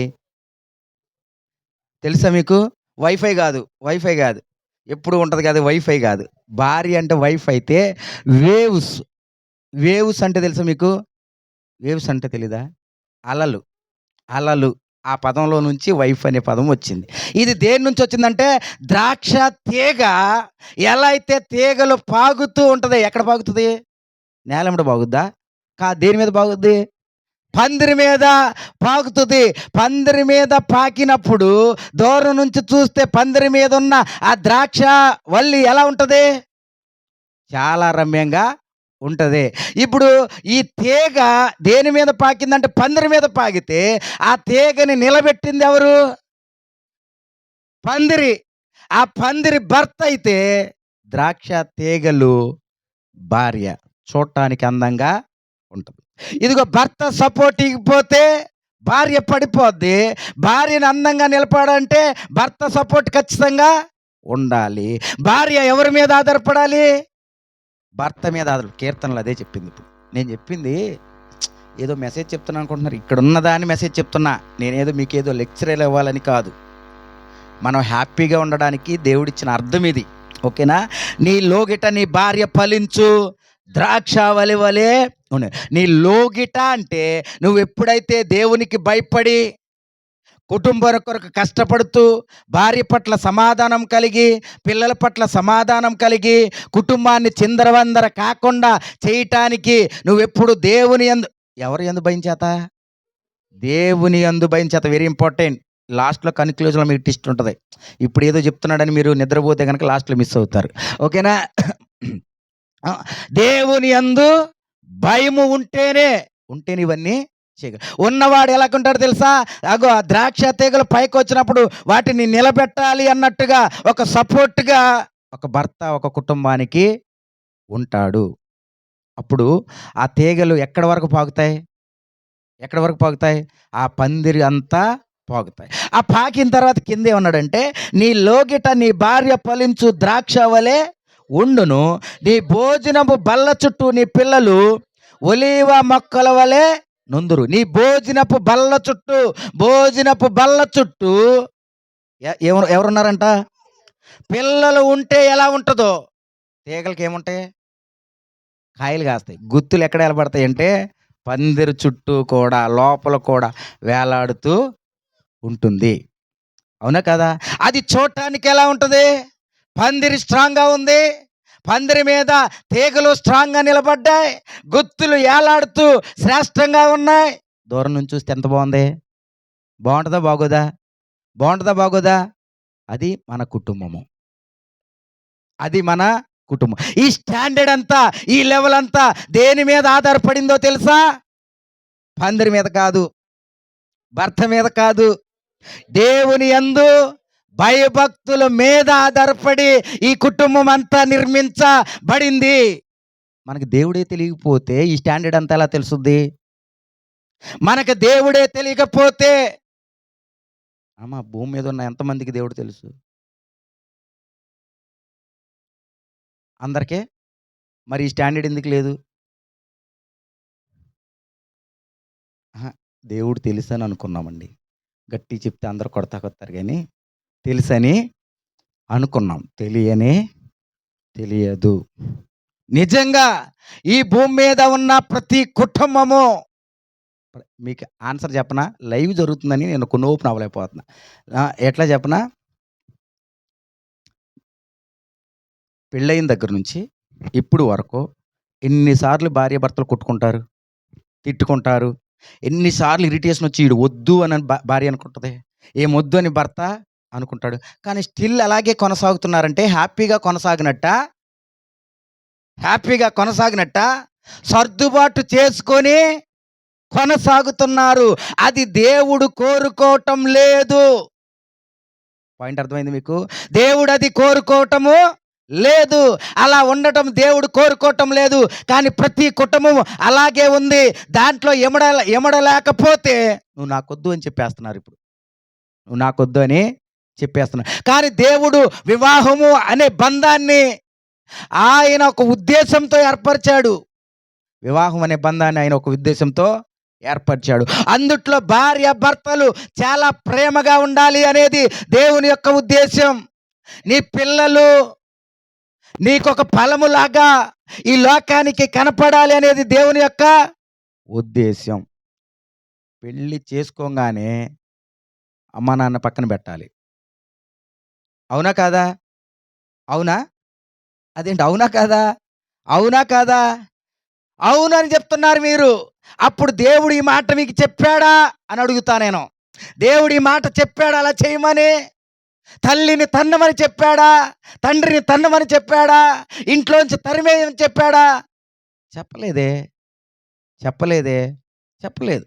తెలుసా మీకు? వైఫై గాదు. ఎప్పుడు ఉంటది కదా! వైఫై గాదు. భార్య అంటే వైఫ్ అయితే వేవ్స్, వేవ్స్ అంటే తెలుసా మీకు? వేవ్స్ అంటే తెలీదా? అలలు, అలలు. ఆ పదంలో నుంచి వైఫ్ అనే పదం వచ్చింది. ఇది దేని నుంచి వచ్చిందంటే, ద్రాక్ష తీగ ఎలా అయితే తీగలు పాగుతూ ఉంటది. ఎక్కడ పాగుతది? నేలెమ్మట పాగుద్దా? దేని మీద పాగుద్ది? పందిరి మీద పాకుతుంది. పందిరి మీద పాకినప్పుడు దూరం నుంచి చూస్తే పందిరి మీద ఉన్న ఆ ద్రాక్ష వల్లి ఎలా ఉంటది? చాలా రమ్యంగా ఉంటది. ఇప్పుడు ఈ తీగ దేని మీద పాకిందంటే పందిరి మీద పాకితే, ఆ తీగని నిలబెట్టింది ఎవరు? పందిరి. ఆ పందిరి భర్త అయితే ద్రాక్ష తీగలు భార్య. చూడటానికి అందంగా ఉంటది. ఇదిగో భర్త సపోర్ట్ ఇయ్యకపోతే భార్య పడిపోద్ది. భార్యని అందంగా నిలపాడంటే భర్త సపోర్ట్ ఖచ్చితంగా ఉండాలి. భార్య ఎవరి మీద ఆధారపడాలి? భర్త మీద కీర్తనలు అదే చెప్పింది ఇప్పుడు. నేను చెప్పింది ఏదో మెసేజ్ చెప్తున్నా అనుకుంటున్నారు. ఇక్కడ ఉన్నదాన్ని మెసేజ్ చెప్తున్నా. నేనేదో మీకేదో లెక్చరర్ ఇవ్వాలని కాదు. మనం హ్యాపీగా ఉండడానికి దేవుడిచ్చిన అర్థం ఇది. ఓకేనా? నీ లోగిట నీ భార్య ఫలించు ద్రాక్షావళి వలె ఉండు. నీ లోగిట అంటే నువ్వు ఎప్పుడైతే దేవునికి భయపడి కుటుంబం కొరకు కష్టపడుతూ భార్య పట్ల సమాధానం కలిగి పిల్లల పట్ల సమాధానం కలిగి కుటుంబాన్ని చిందరవందర కాకుండా చేయటానికి నువ్వెప్పుడు దేవుని యందు ఎవరి యందు భయం చేత? దేవుని యందు భయం చేత. Very important. లాస్ట్‌లో కన్‌క్లూజన్‌లో మీకు ట్విస్ట్ ఉంటది. ఇప్పుడు ఏదో చెప్తున్నాడని మీరు నిద్రపోతే గనక లాస్ట్‌లో మిస్ అవుతారు. ఓకేనా? దేవుని యందు భయము ఉంటేనే ఇవన్నీ ఉన్నవాడు ఎలాగుంటాడు తెలుసా? అగో ఆ ద్రాక్ష తీగలు పైకొచ్చినప్పుడు వాటిని నిలబెట్టాలి అన్నట్టుగా ఒక సపోర్ట్‌గా ఒక భర్త ఒక కుటుంబానికి ఉంటాడు. అప్పుడు ఆ తీగలు ఎక్కడి వరకు పాకుతాయి? ఎక్కడి వరకు పాకుతాయి? ఆ పందిరి అంతా పాకుతాయి. ఆ పాకిన తర్వాత కిందేమన్నాడంటే, నీ లోగిట నీ భార్య ఫలించు ద్రాక్ష వలె ఉండును. నీ భోజనపు బల్ల చుట్టూ నీ పిల్లలు ఒలీవ మొక్కల వలె నుందురు. నీ భోజనపు బల్ల చుట్టూ ఎవరున్నారంట? పిల్లలు ఉంటే ఎలా ఉంటదో తీగలకి ఏముంటాయి? కాయలు కాస్తాయి. గుత్తులు ఎక్కడ ఏలబడతాయంటే పందిరి చుట్టూ కూడా లోపల కూడా వేలాడుతూ ఉంటుంది. అవునా కదా? అది చూడటానికి ఎలా ఉంటది? పందిరి స్ట్రాంగ్‌గా ఉంది. పందిరి మీద తీగలు స్ట్రాంగ్‌గా నిలబడ్డాయి. గుత్తులు ఏలాడుతూ శ్రేష్టంగా ఉన్నాయి. దూరం నుంచి చూస్తే ఎంత బాగుంది? బాగుంటదా? బాగోదా? బాగుంటదా? బాగోదా? అది మన కుటుంబము. అది మన కుటుంబం. ఈ స్టాండర్డ్ అంతా, ఈ లెవెల్ అంతా దేని మీద ఆధారపడిందో తెలుసా? పందిరి మీద కాదు, భర్త మీద కాదు, దేవుని యందు భయభక్తుల మీద ఆధారపడి ఈ కుటుంబం అంతా నిర్మించబడింది. మనకు దేవుడే తెలియకపోతే ఈ స్టాండర్డ్ అంతా ఎలా తెలుసుద్ది? మనకు దేవుడే తెలియకపోతే భూమి మీద ఉన్న ఎంతమందికి దేవుడు తెలుసు? అందరికే. మరి ఈ స్టాండర్డ్ ఎందుకు లేదు? దేవుడు తెలుసని అనుకున్నామండి. గట్టిగా చెప్తే అందరూ కొడతాకొత్తారు గానీ తెలుసని అనుకున్నాం. తెలియదు. నిజంగా ఈ భూమి మీద ఉన్న ప్రతి కుటుంబము మీకు ఆన్సర్ చెప్పనా? లైవ్ జరుగుతుందని నేను కొన్ని ఓపెన్ అవ్వలేకపోతున్నా. ఎట్లా చెప్పనా? పెళ్ళయిన దగ్గర నుంచి ఇప్పుడు వరకు ఎన్నిసార్లు భార్యాభర్తలు కొట్టుకుంటారు, తిట్టుకుంటారు. ఎన్నిసార్లు ఇరిటేషన్ వచ్చి ఈడు వద్దు అని భార్య అనుకుంటది. ఏమొద్దు అని భర్త అనుకుంటాడు. కానీ స్టిల్ అలాగే కొనసాగుతున్నారంటే హ్యాపీగా కొనసాగినట్టా? సర్దుబాటు చేసుకొని కొనసాగుతున్నారు. అది దేవుడు కోరుకోవటం లేదు. పాయింట్ అర్థమైంది మీకు? దేవుడు అది కోరుకోవటము లేదు. అలా ఉండటం దేవుడు కోరుకోవటం లేదు. కానీ ప్రతి కుటుంబం అలాగే ఉంది. దాంట్లో ఎమడలేకపోతే నువ్వు నాకొద్దు అని చెప్పేస్తున్నారు ఇప్పుడు. నువ్వు నాకొద్దు అని చెప్పేస్తున్నారు. కానీ దేవుడు వివాహము అనే బంధాన్ని ఆయన ఒక ఉద్దేశంతో ఏర్పరిచాడు. వివాహం అనే బంధాన్ని ఆయన ఒక ఉద్దేశంతో ఏర్పరిచాడు. అందుట్లో భార్య భర్తలు చాలా ప్రేమగా ఉండాలి అనేది దేవుని యొక్క ఉద్దేశం. నీ పిల్లలు నీకొక ఫలములాగా ఈ లోకానికి కనపడాలి అనేది దేవుని యొక్క ఉద్దేశం. పెళ్లి చేసుకోగానే అమ్మా నాన్న పక్కన పెట్టాలి. అవునా కాదా? అవునా? అదేంటి అవునా కాదా? అవునా కాదా? అవునని చెప్తున్నారు మీరు. అప్పుడు దేవుడు ఈ మాట మీకు చెప్పాడా అని అడుగుతా నేను. దేవుడు ఈ మాట చెప్పాడా అలా చేయమని? తల్లిని తన్నమని చెప్పాడా? తండ్రిని తన్నమని చెప్పాడా? ఇంట్లోంచి తరిమేయమని చెప్పాడా? చెప్పలేదే. చెప్పలేదే. చెప్పలేదు.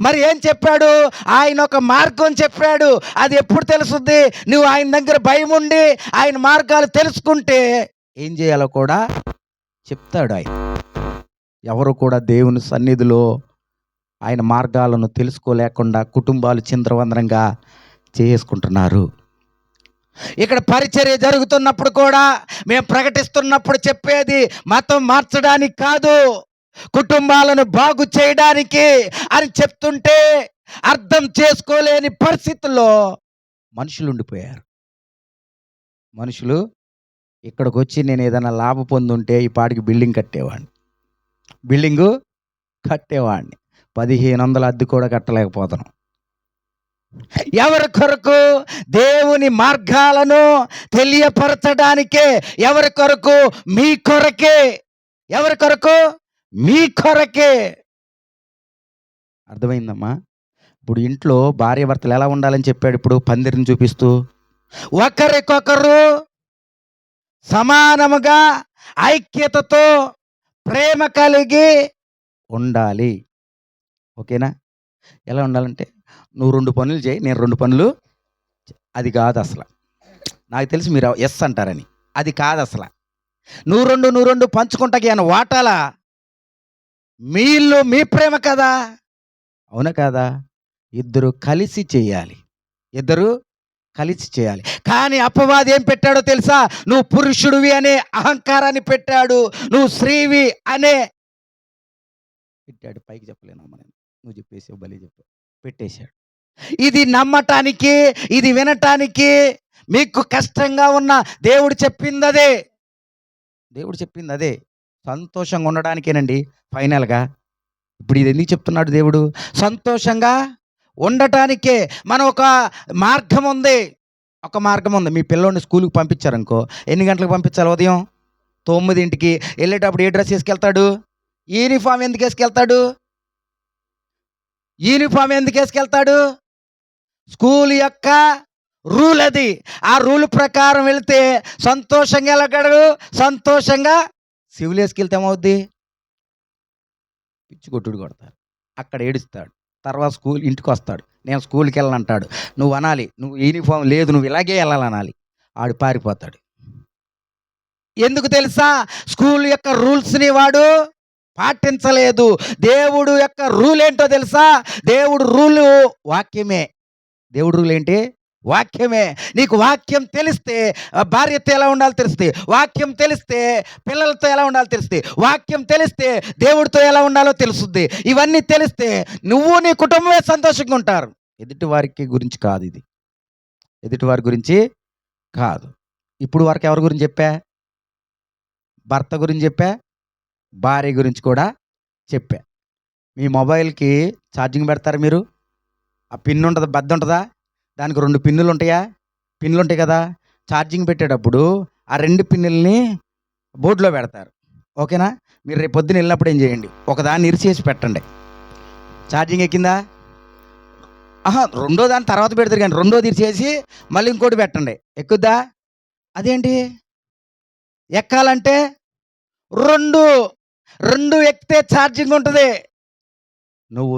మరి ఏం చెప్పాడు? ఆయన ఒక మార్గం చెప్పాడు. అది ఎప్పుడు తెలుస్తుంది? నువ్వు ఆయన దగ్గర భయం ఉండి ఆయన మార్గాలు తెలుసుకుంటే ఏం చేయాలో కూడా చెప్తాడు ఆయన. ఎవరు కూడా దేవుని సన్నిధిలో ఆయన మార్గాలను తెలుసుకోలేకుండా కుటుంబాలు చిందరవందరంగా చేసుకుంటున్నారు. ఇక్కడ పరిచర్య జరుగుతున్నప్పుడు కూడా మేము ప్రకటిస్తున్నప్పుడు చెప్పేది మతం మార్చడానికి కాదు, కుటుంబాలను బాగు చేయడానికి అని చెప్తుంటే అర్థం చేసుకోలేని పరిస్థితుల్లో మనుషులు ఉండిపోయారు. మనుషులు ఇక్కడికి వచ్చి నేను ఏదైనా లాభ పొందుంటే ఈ పాటికి బిల్డింగు కట్టేవాడిని. 1500 అద్దె కూడా కట్టలేకపోతున్నాం. ఎవరి కొరకు? దేవుని మార్గాలను తెలియపరచడానికే. ఎవరి కొరకు? మీ కొరకే. ఎవరి కొరకు? మీ కొరకే. అర్థమైందమ్మా? ఇప్పుడు ఇంట్లో భార్యాభర్తలు ఎలా ఉండాలని చెప్పాడు ఇప్పుడు పందిరిని చూపిస్తూ? ఒకరికొకరు సమానముగా ఐక్యతతో ప్రేమ కలిగి ఉండాలి. ఓకేనా? ఎలా ఉండాలంటే నువ్వు 2 పనులు చేయి, నేను 2 పనులు. అది కాదు అసలు. నాకు తెలిసి మీరు ఎస్ అంటారని. అది కాదు అసలు. నువ్వు 2 పంచుకుంటాకి అని వాటాలా? మీ ఇల్లు మీ ప్రేమ కదా. అవునా కాదా? ఇద్దరు కలిసి చేయాలి. ఇద్దరు కలిసి చేయాలి. కానీ అపవాది ఏం పెట్టాడో తెలుసా? నువ్వు పురుషుడివి అనే అహంకారాన్ని పెట్టాడు. నువ్వు స్త్రీవి అనే పెట్టాడు. పైకి చెప్పలేనమ్మా నేను. నువ్వు చెప్పేసావు, భలే చెప్పావు. పెట్టేశాడు. ఇది నమ్మటానికి, ఇది వినటానికి మీకు కష్టంగా ఉన్న దేవుడు చెప్పింది అదే. దేవుడు చెప్పింది అదే. సంతోషంగా ఉండడానికేనండి ఫైనల్గా. ఇప్పుడు ఇది ఎందుకు చెప్తున్నాడు దేవుడు? సంతోషంగా ఉండటానికే. మనం ఒక మార్గం ఉంది. మీ పిల్లోడిని స్కూల్కి పంపించారనుకో, ఎన్ని గంటలకు పంపించాలి? ఉదయం 9కి. వెళ్ళేటప్పుడు ఏ డ్రెస్ వేసుకెళ్తాడు? యూనిఫామ్ ఎందుకు వేసుకెళ్తాడు? స్కూల్ యొక్క రూల్ అది. ఆ రూల్ ప్రకారం వెళితే సంతోషంగా వెళ్ళగలడు. సంతోషంగా సివిల్ వేసుకెళ్తే ఏమవుద్ది? పిచ్చి కొట్టుడు కొడతారు. అక్కడ ఏడుస్తాడు. తర్వాత ఇంటికి వస్తాడు. నేను స్కూల్కి వెళ్ళనంటాడు. నువ్వు అనాలి, నువ్వు యూనిఫామ్ లేదు, నువ్వు ఇలాగే వెళ్ళాలనాలి. ఆడు పారిపోతాడు. ఎందుకు తెలుసా? స్కూల్ యొక్క రూల్స్ని వాడు పాటించలేదు. దేవుడు యొక్క రూల్ ఏంటో తెలుసా? దేవుడు రూలు వాక్యమే. దేవుడు రూల్ ఏంటి? వాక్యమే. నీకు వాక్యం తెలిస్తే భార్యతో ఎలా ఉండాలో తెలుస్తుంది. వాక్యం తెలిస్తే పిల్లలతో ఎలా ఉండాలో తెలుస్తుంది. వాక్యం తెలిస్తే దేవుడితో ఎలా ఉండాలో తెలుస్తుంది. ఇవన్నీ తెలిస్తే నువ్వు నీ కుటుంబమే సంతోషంగా ఉంటారు. ఎదుటివారి గురించి కాదు. ఇప్పుడు వరకు ఎవరి గురించి చెప్పా? భర్త గురించి చెప్పా, భార్య గురించి కూడా చెప్పా. మీ మొబైల్కి ఛార్జింగ్ పెడతారు మీరు? ఆ పిన్ ఉంటుంది, బద్ద ఉంటుందా? దానికి 2 పిన్నులు ఉంటాయా? పిన్నులు ఉంటాయి కదా. ఛార్జింగ్ పెట్టేటప్పుడు ఆ 2 పిన్నుల్ని బోర్డులో పెడతారు. ఓకేనా? మీరు రేపు పొద్దున వెళ్ళినప్పుడు ఏం చేయండి, ఒకదాన్ని ఇరిచేసి పెట్టండి. ఛార్జింగ్ ఎక్కిందా? రెండో దాని తర్వాత పెడతారు, కానీ రెండోది ఇరిచేసి మళ్ళీ ఇంకోటి పెట్టండి. ఎక్కుద్దా? అదేంటి? ఎక్కాలంటే 2 ఎక్కితే ఛార్జింగ్ ఉంటుంది. నువ్వు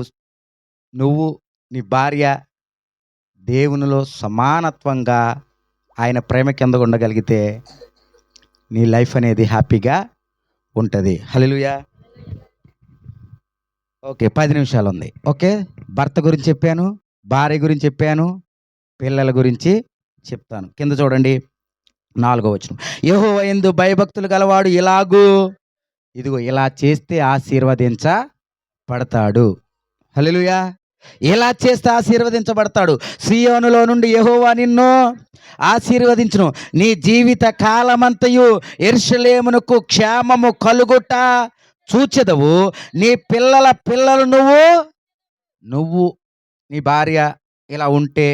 నువ్వు నీ భార్య దేవునిలో సమానత్వంగా ఆయన ప్రేమ కింద ఉండగలిగితే నీ లైఫ్ అనేది హ్యాపీగా ఉంటుంది. హల్లెలూయా. ఓకే, 10 నిమిషాలు ఉంది. ఓకే, భర్త గురించి చెప్పాను, భార్య గురించి చెప్పాను, పిల్లల గురించి చెప్తాను. కింద చూడండి, 4వ వచనం. యెహోవా యందు భయభక్తులు గలవాడు ఇలాగూ, ఇదిగో ఇలా చేస్తే ఆశీర్వదించబడతాడు. హల్లెలూయా. ఇలా చేస్తే ఆశీర్వదించబడతాడు. సీయోనులో నుండి యెహోవా నిన్ను ఆశీర్వదించును. నీ జీవిత కాలమంతయు యెరూషలేమునకు క్షేమము కలుగుట చూచెదవు. నీ పిల్లల పిల్లలు నువ్వు నీ భార్య ఇలా ఉంటే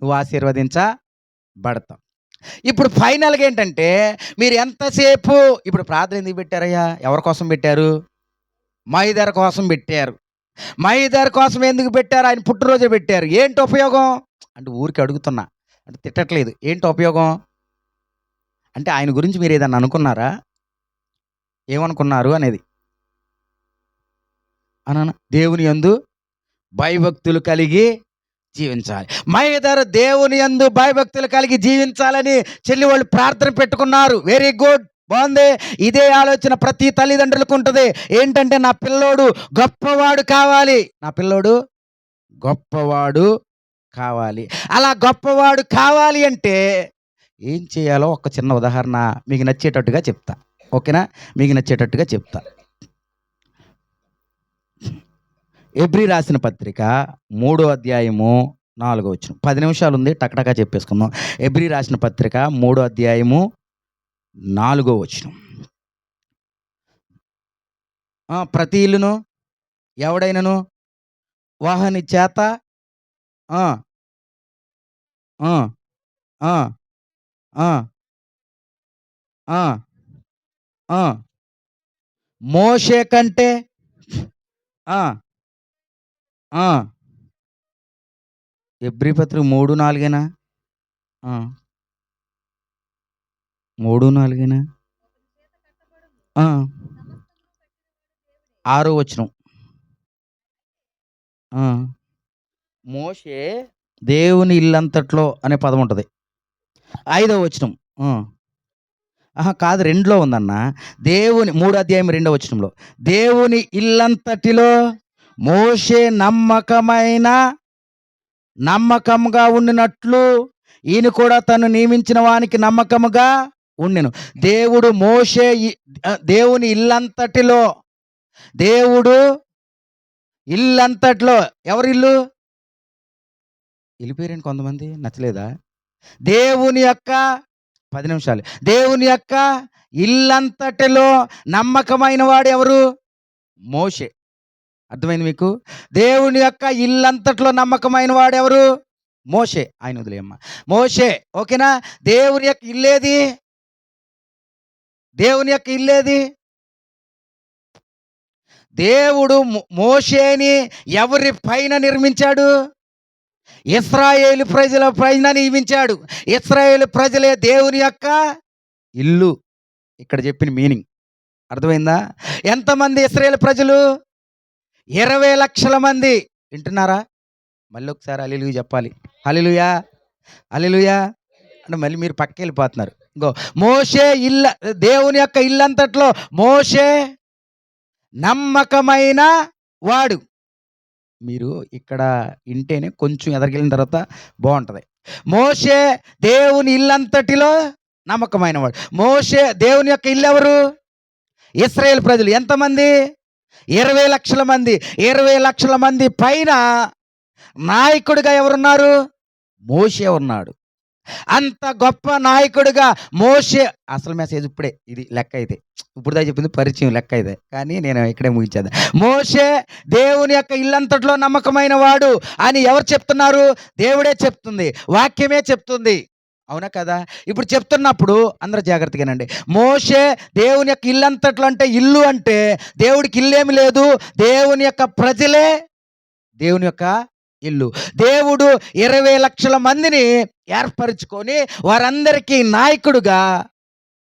నువ్వు ఆశీర్వదించబడతావు. ఇప్పుడు ఫైనల్గా ఏంటంటే, మీరు ఎంతసేపు ఇప్పుడు ప్రార్థన ఎందుకు పెట్టారయ్యా? ఎవరి కోసం పెట్టారు? మహిదర్ కోసం పెట్టారు. మహిదర్ కోసం ఎందుకు పెట్టారు? ఆయన పుట్టినరోజు పెట్టారు. ఏంటి ఉపయోగం అంటే, ఊరికి అడుగుతున్నా, అంటే తిట్టట్లేదు. ఏంటి ఉపయోగం అంటే, ఆయన గురించి మీరు ఏదన్నా అనుకున్నారా? ఏమనుకున్నారు అనేది అన్న. దేవుని యందు భయభక్తులు కలిగి జీవించాలి. మహిదర్ దేవుని యందు భయభక్తులు కలిగి జీవించాలని చెల్లి వాళ్ళు ప్రార్థన పెట్టుకున్నారు. వెరీ గుడ్, బాగుంది. ఇదే ఆలోచన ప్రతి తల్లిదండ్రులకు ఉంటుంది. ఏంటంటే, నా పిల్లోడు గొప్పవాడు కావాలి, నా పిల్లోడు గొప్పవాడు కావాలి. అలా గొప్పవాడు కావాలి అంటే ఏం చేయాలో ఒక చిన్న ఉదాహరణ మీకు నచ్చేటట్టుగా చెప్తా. ఓకేనా? మీకు నచ్చేటట్టుగా చెప్తా. ఎబ్రీ రాసిన పత్రిక 3వ అధ్యాయము 4వ వచనం. 10 నిమిషాలు ఉంది, టకటకా చెప్పేసుకుందాం. ఎబ్రీ రాసిన పత్రిక 3వ అధ్యాయము 4వ వచనం. ప్రతి ఇల్లును ఎవడైనను వాహని చేత ఆ, ఆ, ఆ, ఆ, ఆ, ఆ, మోషే కంటే ఆ, ఆ, ఎబ్రీ పత్రిక 3:4 3:4 6వ వచనం. మోషే దేవుని ఇల్లంతట్లో అనే పదం ఉంటుంది. 5వ వచనం. కాదు, 2లో ఉందన్న. దేవుని 3వ అధ్యాయం 2వ వచనంలో, దేవుని ఇల్లంతటిలో మోషే నమ్మకంగా ఉండినట్లు ఈయన కూడా తను నియమించిన వానికి నమ్మకముగా ఉండెను. దేవుని ఇల్లంతటిలో, దేవుడు ఇల్లంతట్లో, ఎవరి ఇల్లు? వెళ్ళిపోయారండి కొంతమంది, నచ్చలేదా? దేవుని యొక్క 10 నిమిషాలు. దేవుని యొక్క ఇల్లంతటిలో నమ్మకమైన వాడు ఎవరు? మోషే. అర్థమైంది మీకు? దేవుని యొక్క ఇల్లంతట్లో నమ్మకమైన వాడు ఎవరు? మోషే. ఆయన వదిలేయమ్మ, మోషే. ఓకేనా? దేవుని యొక్క ఇల్లేది? దేవుని యొక్క ఇల్లేది? దేవుడు మోషేని ఎవరి పైన నిర్మించాడు? ఇశ్రాయేలు ప్రజల పైన నియమించాడు. ఇశ్రాయేలు ప్రజలే దేవుని యొక్క ఇల్లు. ఇక్కడ చెప్పిన మీనింగ్ అర్థమైందా? ఎంతమంది ఇశ్రాయేలు ప్రజలు? 20 లక్షల మంది. వింటున్నారా? మళ్ళీ ఒకసారి హల్లెలూయా చెప్పాలి. హల్లెలూయా, హల్లెలూయా అంటే మళ్ళీ మీరు పక్కకి వెళ్ళిపోతున్నారు. ఇంకో మోషే దేవుని యొక్క ఇల్లంతట్లో మోషే నమ్మకమైన వాడు. మీరు ఇక్కడ ఇంటేనే కొంచెం ఎదరికెళ్ళిన తర్వాత బాగుంటుంది. మోషే దేవుని ఇల్లంతటిలో నమ్మకమైన వాడు. మోషే దేవుని యొక్క ఇల్లు ఎవరు? ఇశ్రాయేలు ప్రజలు. ఎంతమంది? 20 లక్షల మంది. 20 లక్షల మంది పైన నాయకుడిగా ఎవరున్నారు? మోషే ఉన్నాడు. అంత గొప్ప నాయకుడిగా మోషే. అసలు మెసేజ్ ఇప్పుడే, ఇది లెక్క అయితే, ఇప్పుడు దా చెప్పింది పరిచయం లెక్క అయితే, కానీ నేను ఇక్కడే ముగించేది. మోషే దేవుని యొక్క ఇల్లంతట్లో నమ్మకమైన వాడు అని ఎవరు చెప్తున్నారు? దేవుడే చెప్తుంది, వాక్యమే చెప్తుంది. అవునా కదా? ఇప్పుడు చెప్తున్నప్పుడు అందరూ జాగ్రత్తగానండి. మోషే దేవుని యొక్క ఇల్లంతట్లో అంటే, ఇల్లు అంటే దేవుడికి ఇల్లేమి లేదు, దేవుని యొక్క ప్రజలే దేవుని యొక్క ఇల్లు. దేవుడు 20 లక్షల మందిని ఏర్పరచుకొని వారందరికీ నాయకుడుగా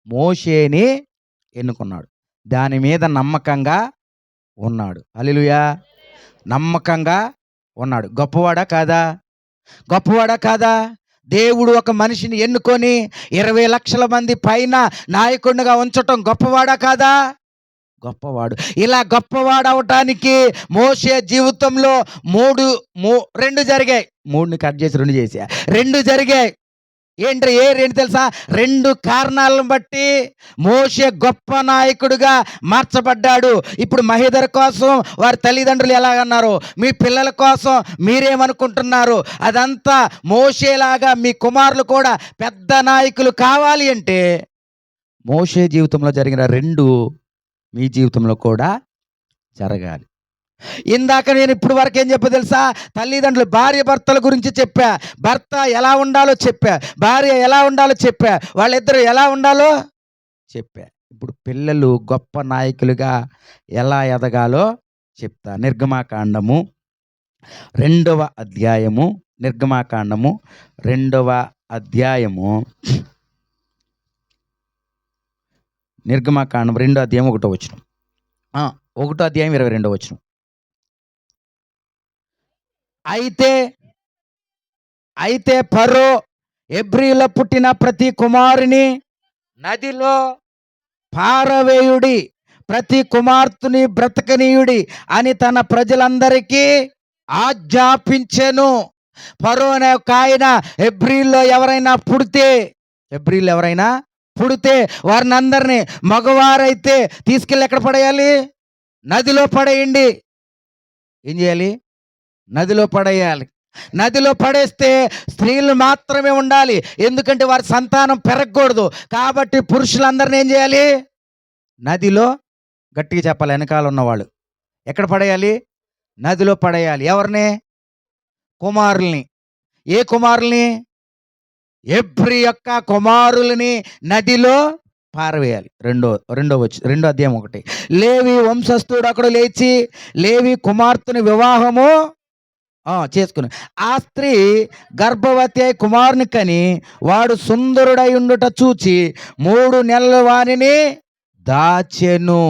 మోషేని ఎన్నుకున్నాడు. దాని మీద నమ్మకంగా ఉన్నాడు. హల్లెలూయా. నమ్మకంగా ఉన్నాడు. గొప్పవాడా కాదా? గొప్పవాడా కాదా? దేవుడు ఒక మనిషిని ఎన్నుకొని 20 లక్షల మంది పైన నాయకుడిగా ఉంచటం గొప్పవాడా కాదా? గొప్పవాడు. ఇలా గొప్పవాడవటానికి మోషే జీవితంలో 2 జరిగాయి. 3ని కట్ చేసి 2 చేశా. 2 జరిగాయి. ఏ 2 తెలుసా? 2 కారణాలను బట్టి మోషే గొప్ప నాయకుడిగా మార్చబడ్డాడు. ఇప్పుడు మహేదర్ కోసం వారి తల్లిదండ్రులు ఎలాగన్నారు, మీ పిల్లల కోసం మీరేమనుకుంటున్నారు, అదంతా మోషేలాగా మీ కుమారులు కూడా పెద్ద నాయకులు కావాలి అంటే మోషే జీవితంలో జరిగిన 2 మీ జీవితంలో కూడా జరగాలి. ఇందాక నేను ఇప్పుడు వరకు ఏం చెప్పా తెలుసా? తల్లిదండ్రులు భార్య భర్తల గురించి చెప్పా, భర్త ఎలా ఉండాలో చెప్పా, భార్య ఎలా ఉండాలో చెప్పా, వాళ్ళిద్దరూ ఎలా ఉండాలో చెప్పా. ఇప్పుడు పిల్లలు గొప్ప నాయకులుగా ఎలా ఎదగాలో చెప్తా. నిర్గమాకాండము 2వ అధ్యాయము, నిర్గమాకాండము 2వ అధ్యాయము, నిర్గమాకాండం 2వ అధ్యాయం 1వ వచనం. 1వ అధ్యాయం 22వ వచనం. అయితే ఫరో హెబ్రీలో పుట్టిన ప్రతి కుమారుని నదిలో పారవేయుడి, ప్రతి కుమార్తెని బ్రతకనీయుడి అని తన ప్రజలందరికీ ఆజ్ఞాపించెను. ఫరో అనే ఒక ఆయన హెబ్రీలో ఎవరైనా పుడితే వారిని అందరినీ, మగవారైతే తీసుకెళ్ళి ఎక్కడ పడేయాలి? నదిలో పడేయండి. ఏం చేయాలి? నదిలో పడేయాలి. నదిలో పడేస్తే స్త్రీలు మాత్రమే ఉండాలి, ఎందుకంటే వారి సంతానం పెరగకూడదు. కాబట్టి పురుషులందరినీ ఏం చేయాలి? నదిలో, గట్టిగా చెప్పాలి వెనకాల ఉన్నవాళ్ళు, ఎక్కడ పడేయాలి? నదిలో పడేయాలి. ఎవరిని? కుమారుల్ని. ఏ కుమారుల్ని? హెబ్రీ యొక్క కుమారులని నదిలో పారవేయాలి. 2వ అధ్యాయం 1. లేవి వంశస్థుడు అక్కడ లేచి లేవి కుమార్తెని వివాహము చేసుకుని ఆ స్త్రీ గర్భవతి అయి కుమారుని కని వాడు సుందరుడై ఉండుట చూచి 3 నెలలు వానిని దాచెను.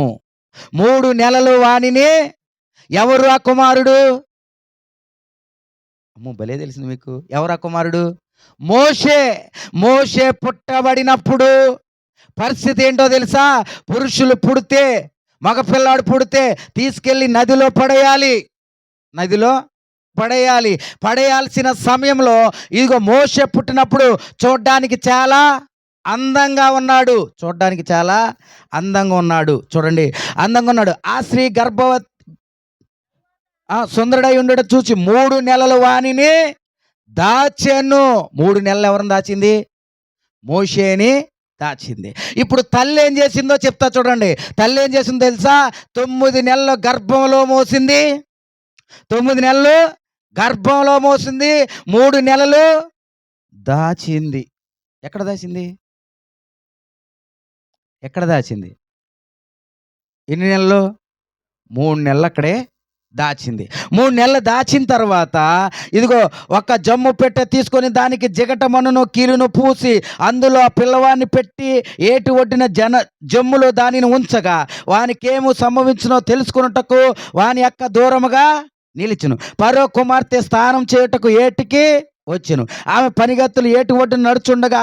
3 నెలలు వానిని. ఎవరు ఆ కుమారుడు? అమ్మో, భలే తెలిసింది మీకు. ఎవరు ఆ కుమారుడు? మోషే పుట్టబడినప్పుడు పరిస్థితి ఏంటో తెలుసా? పురుషులు పుడితే, మగపిల్లాడు పుడితే తీసుకెళ్ళి నదిలో పడేయాల్సిన సమయంలో ఇదిగో మోషే పుట్టినప్పుడు చూడ్డానికి చాలా అందంగా ఉన్నాడు. చూడండి, అందంగా ఉన్నాడు. ఆ స్త్రీ గర్భవతి సుందరుడై ఉండడం చూసి 3 నెలలు వానిని దాచెను. 3 నెలలు ఎవరిని దాచింది? మోషేని దాచింది. ఇప్పుడు తల్లి ఏం చేసిందో చెప్తా చూడండి. తల్లి ఏం చేసిందో తెలుసా? 9 నెలలు గర్భంలో మోసింది. 9 నెలలు గర్భంలో మోసింది, 3 నెలలు దాచింది. ఎక్కడ దాచింది? ఎన్ని నెలలు? 3 నెలలు అక్కడే దాచింది. 3 నెలలు దాచిన తర్వాత ఇదిగో ఒక జమ్ము పెట్టె తీసుకొని దానికి జిగట మన్నును కీలును పూసి అందులో ఆ పిల్లవాడిని పెట్టి ఏటి ఒడ్డిన జమ్ములో దానిని ఉంచగా వానికేమో సంభవించునో తెలుసుకున్నటకు వాని యొక్క దూరముగా నిలిచును. ఫరో కుమార్తె స్నానం చేయుటకు ఏటికి వచ్చెను. ఆమె పనిగత్తులు ఏటి ఒడ్డున నడుచుండగా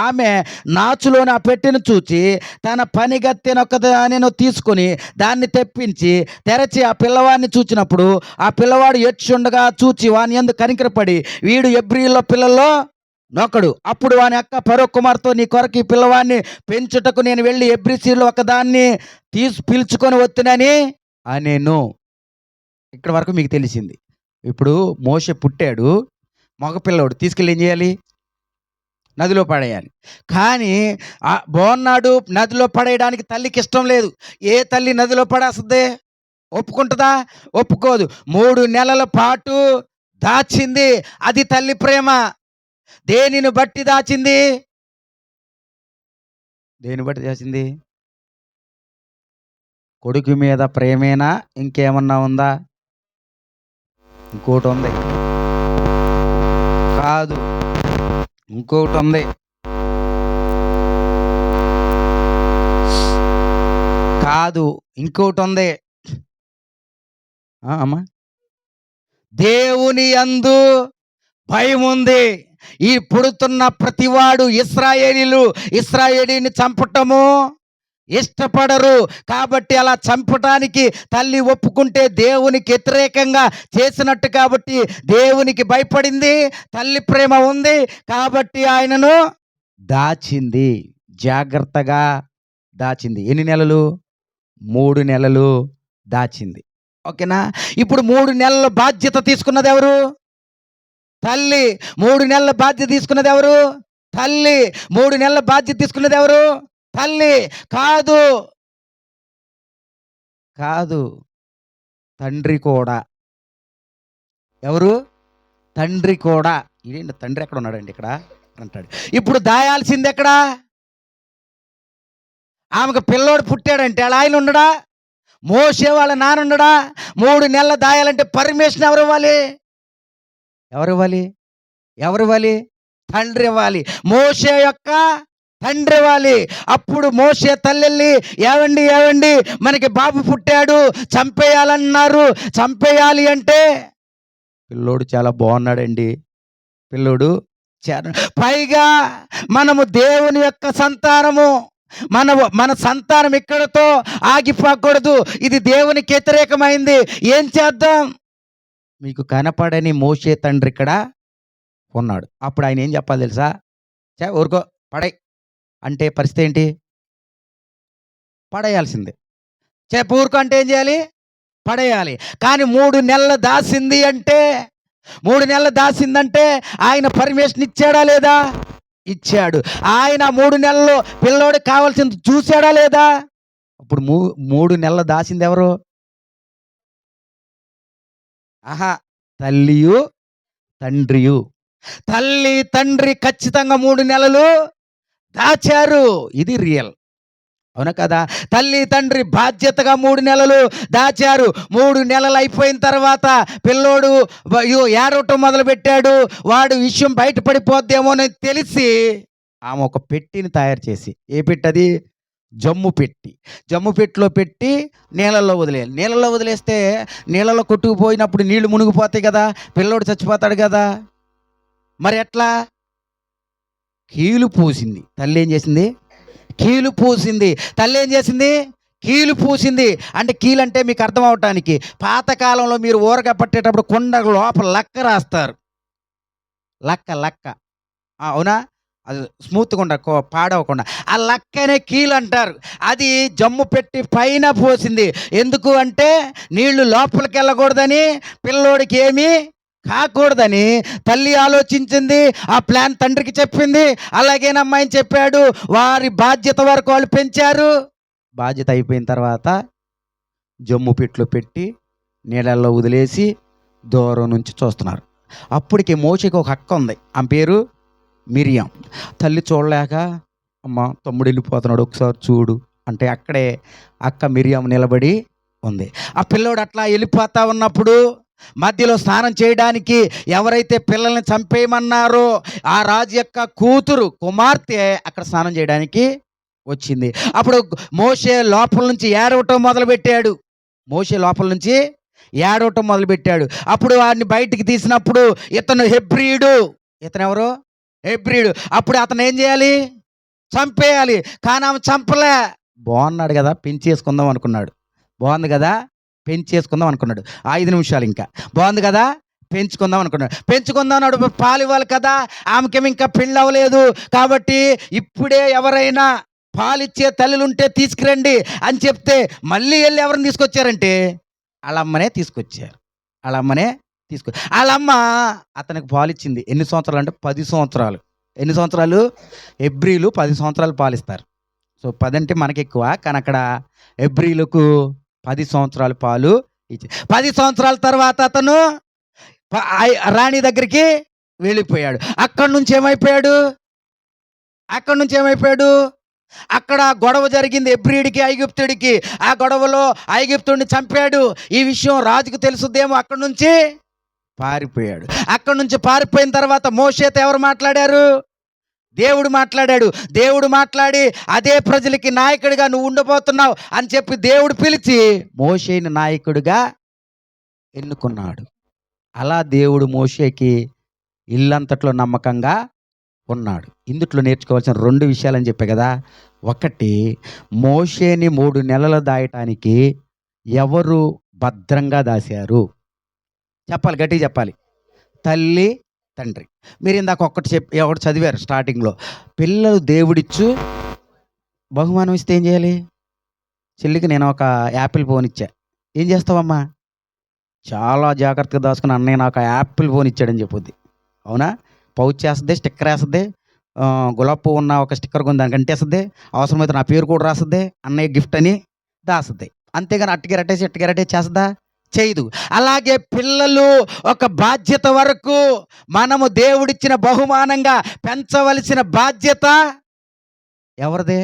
ఆమె నాచులోని ఆ పెట్టెను చూచి తన పనిగత్తెనొక్కదానిని తీసుకుని దాన్ని తెప్పించి తెరచి ఆ పిల్లవాడిని చూచినప్పుడు ఆ పిల్లవాడు ఏడ్చుండగా చూచి వాని యందు కనికరపడి వీడు హెబ్రీయుల పిల్లల్లో నొకడు. అప్పుడు వాని అక్క ఫరో కుమార్తె, నీ కొరకు ఈ పిల్లవాడిని పెంచుటకు నేను వెళ్ళి హెబ్రీ స్త్రీలో ఒకదాన్ని పిలుచుకొని వత్తునని అనేను. ఇక్కడ వరకు మీకు తెలిసింది. ఇప్పుడు మోషే పుట్టాడు, మగపిల్లవాడు, తీసుకెళ్ళి ఏం చేయాలి? నదిలో పడేయాలి. కానీ బాగున్నాడు, నదిలో పడేయడానికి తల్లికి ఇష్టం లేదు. ఏ తల్లి నదిలో పడేస్తుంది? ఒప్పుకుంటుందా? ఒప్పుకోదు. 3 నెలల పాటు దాచింది. అది తల్లి ప్రేమ. దేనిని బట్టి దాచింది? కొడుకు మీద ప్రేమేనా? ఇంకేమన్నా ఉందా? ఇంకోటి ఉంది. కాదు, ఇంకోటి ఉంది. కాదు, ఇంకోటి ఉంది. అమ్మా, దేవుని యందు భయం ఉంది. ఈ పుడుతున్న ప్రతివాడు ఇస్రాయేలీని చంపటము ఇష్టపడరు. కాబట్టి అలా చంపటానికి తల్లి ఒప్పుకుంటే దేవునికి వ్యతిరేకంగా చేసినట్టు, కాబట్టి దేవునికి భయపడింది. తల్లి ప్రేమ ఉంది కాబట్టి ఆయనను దాచింది, జాగ్రత్తగా దాచింది. ఎన్ని నెలలు? 3 నెలలు దాచింది. ఓకేనా? ఇప్పుడు 3 నెలల బాధ్యత తీసుకున్నది ఎవరు? తల్లి. 3 నెలల బాధ్యత తీసుకున్నది ఎవరు? తల్లి. 3 నెలల బాధ్యత తీసుకున్నది ఎవరు? తల్లి. కాదు, కాదు, తండ్రి కూడా. ఎవరు? తండ్రి కూడా. ఇదేంటి తండ్రి ఎక్కడ ఉన్నాడండి ఇక్కడ అంటాడు. ఇప్పుడు దాయాల్సింది ఎక్కడ? ఆమెకు పిల్లోడు పుట్టాడంటే వాళ్ళ ఆయన ఉండడా? మోషే వాళ్ళ నాన్న ఉండడా? 3 నెలలు దాయాలంటే పర్మిషన్ ఎవరు ఇవ్వాలి? ఎవరివ్వాలి? ఎవరివ్వాలి? తండ్రి ఇవ్వాలి. మోషే యొక్క తండ్రి ఇవ్వాలి. అప్పుడు మోషే తల్లెళ్ళి, ఏవండి ఏవండి, మనకి బాబు పుట్టాడు, చంపేయాలన్నారు. చంపేయాలి అంటే పిల్లోడు చాలా బాగున్నాడండి, పిల్లోడు పైగా మనము దేవుని యొక్క సంతానము. మన సంతానం ఇక్కడతో ఆగిపోకూడదు. ఇది దేవునికి వ్యతిరేకమైంది. ఏం చేద్దాం? మీకు కనపడని మోషే తండ్రి ఇక్కడ ఉన్నాడు. అప్పుడు ఆయన ఏం చెప్పాలి తెలుసా? ఊరుకో, పడై అంటే పరిస్థితి ఏంటి? పడేయాల్సిందే. ఊరుకో అంటే ఏం చేయాలి? పడేయాలి. కానీ 3 నెలలు దాసింది అంటే, 3 నెలలు దాసిందంటే ఆయన పర్మిషన్ ఇచ్చాడా లేదా? ఇచ్చాడు. ఆయన 3 నెలలు పిల్లోడికి కావాల్సింది చూశాడా లేదా? ఇప్పుడు 3 నెలలు దాసింది ఎవరు? తల్లియు తండ్రియు. తల్లి తండ్రి ఖచ్చితంగా 3 నెలలు దాచారు. ఇది రియల్. అవునా కదా? తల్లి తండ్రి బాధ్యతగా 3 నెలలు దాచారు. 3 నెలలు అయిపోయిన తర్వాత పిల్లోడు ఏడవటం మొదలుపెట్టాడు. వాడు విషయం బయటపడిపోద్దేమోనని తెలిసి ఆమె ఒక పెట్టిని తయారు చేసి, ఏ పెట్టది? జమ్ము పెట్టి. జమ్ము పెట్టిలో పెట్టి నీళ్ళల్లో వదిలేయాలి. నీళ్ళల్లో వదిలేస్తే నీళ్ళలో కొట్టుకుపోయినప్పుడు నీళ్లు మునిగిపోతాయి కదా, పిల్లోడు చచ్చిపోతాడు కదా. మరి ఎట్లా? కీలు పూసింది. తల్లి ఏం చేసింది? కీలు పూసింది. తల్లి ఏం చేసింది? కీలు పూసింది. అంటే కీలు అంటే మీకు అర్థం అవటానికి, పాతకాలంలో మీరు ఊరగా పట్టేటప్పుడు కుండ లోపల లక్క రాస్తారు. లక్క అవునా? అది స్మూత్గా ఉండ, పాడవకుండా. ఆ లక్కనే కీలు అంటారు. అది జమ్ము పెట్టి పైన పోసింది. ఎందుకు అంటే నీళ్లు లోపలికి వెళ్ళకూడదని, పిల్లోడికి ఏమీ కాకూడదని తల్లి ఆలోచించింది. ఆ ప్లాన్ తండ్రికి చెప్పింది. అలాగేనమ్మాయిని చెప్పాడు. వారి బాధ్యత వరకు వాళ్ళు పెంచారు. బాధ్యత అయిపోయిన తర్వాత జమ్ము పెట్టులో పెట్టి నీళ్ళల్లో వదిలేసి దూరం నుంచి చూస్తున్నారు. అప్పటికి మోషేకి ఒక అక్క ఉంది. ఆమె పేరు మిరియాం. తల్లి చూడలేక, అమ్మ తమ్ముడు వెళ్ళిపోతున్నాడు, ఒకసారి చూడు అంటే అక్కడే అక్క మిరియాం నిలబడి ఉంది. ఆ పిల్లోడు అట్లా వెళ్ళిపోతా ఉన్నప్పుడు మధ్యలో స్నానం చేయడానికి ఎవరైతే పిల్లల్ని చంపేయమన్నారో ఆ రాజు యొక్క కుమార్తె అక్కడ స్నానం చేయడానికి వచ్చింది. అప్పుడు మోషే లోపల నుంచి ఏడవటం మొదలుపెట్టాడు. అప్పుడు వాడిని బయటికి తీసినప్పుడు ఇతను హెబ్రీయుడు. ఇతను ఎవరు? హెబ్రీయుడు. అప్పుడు అతను ఏం చేయాలి? చంపేయాలి. కానీ ఆమె చంపలే. బాగున్నాడు కదా, పెంచేసుకుందాం అనుకున్నాడు. బాగుంది కదా, పెంచేసుకుందాం అనుకున్నాడు. 5 నిమిషాలు ఇంకా బాగుంది కదా, పెంచుకుందాం అన్నాడు. పాలు ఇవ్వాలి కదా, ఆమెకేమి ఇంకా పెళ్ళి అవ్వలేదు. కాబట్టి ఇప్పుడే ఎవరైనా పాలిచ్చే తల్లులుంటే తీసుకురండి అని చెప్తే మళ్ళీ వెళ్ళి ఎవరిని తీసుకొచ్చారంటే వాళ్ళమ్మనే తీసుకొచ్చారు. వాళ్ళమ్మ అతనికి పాలిచ్చింది. ఎన్ని సంవత్సరాలు అంటే 10 సంవత్సరాలు. ఎన్ని సంవత్సరాలు? హెబ్రీలు 10 సంవత్సరాలు పాలిస్తారు. సో 10 అంటే మనకి ఎక్కువ, కానీ అక్కడ హెబ్రీలకు 10 సంవత్సరాలు పాలు ఇచ్చి, 10 సంవత్సరాల తర్వాత అతను రాణి దగ్గరికి వెళ్ళిపోయాడు. అక్కడి నుంచి ఏమైపోయాడు? అక్కడ గొడవ జరిగింది హెబ్రీయుడికి ఐగుప్తుడికి. ఆ గొడవలో ఐగుప్తుడిని చంపాడు. ఈ విషయం రాజుకు తెలుసుదేమో. అక్కడి నుంచి పారిపోయిన తర్వాత మోషేతో ఎవరు మాట్లాడారు? దేవుడు మాట్లాడి అదే ప్రజలకి నాయకుడిగా నువ్వు ఉండబోతున్నావు అని చెప్పి దేవుడు పిలిచి మోషేని నాయకుడిగా ఎన్నుకున్నాడు. అలా దేవుడు మోషేకి ఇల్లంతట్లో నమ్మకంగా ఉన్నాడు. ఇందుట్లో నేర్చుకోవాల్సిన 2 విషయాలని చెప్పా గదా! ఒకటి, మోషేని 3 నెలలు దాయటానికి ఎవరు భద్రంగా దాశారు? చెప్పాలి, గట్టిగా చెప్పాలి. తల్లి, తండ్రి. మీరిందాక ఒకటి చదివారు స్టార్టింగ్‌లో. పిల్లలు దేవుడిచ్చు బహుమానం ఇస్తే ఏం చేయాలి? చెల్లికి నేను ఒక యాపిల్ ఫోన్ ఇచ్చా. ఏం చేస్తావమ్మా? చాలా జాగ్రత్తగా దాసుకొని అన్నయ్య నాకు ఆ యాపిల్ ఫోన్ ఇచ్చాడని చెప్పుద్ది. అవునా? పౌచ్ ఏస్తది, స్టిక్కర్ ఏస్తది. గులాబీ పువ్వు ఉన్న ఒక స్టిక్కర్ కొని దానికి అంటేస్తది. అవసరమైతే నా పేరు కూడా రాస్తది. అన్నయ్య గిఫ్ట్ అని దాస్తది. అంతేగాని అట్టుకెరటేసి ఇట్టుకెరటేసి చేస్తదా? చేయదు. అలాగే పిల్లలు ఒక బాధ్యత వరకు మనము దేవుడిచ్చిన బహుమానంగా పెంచవలసిన బాధ్యత ఎవరిది?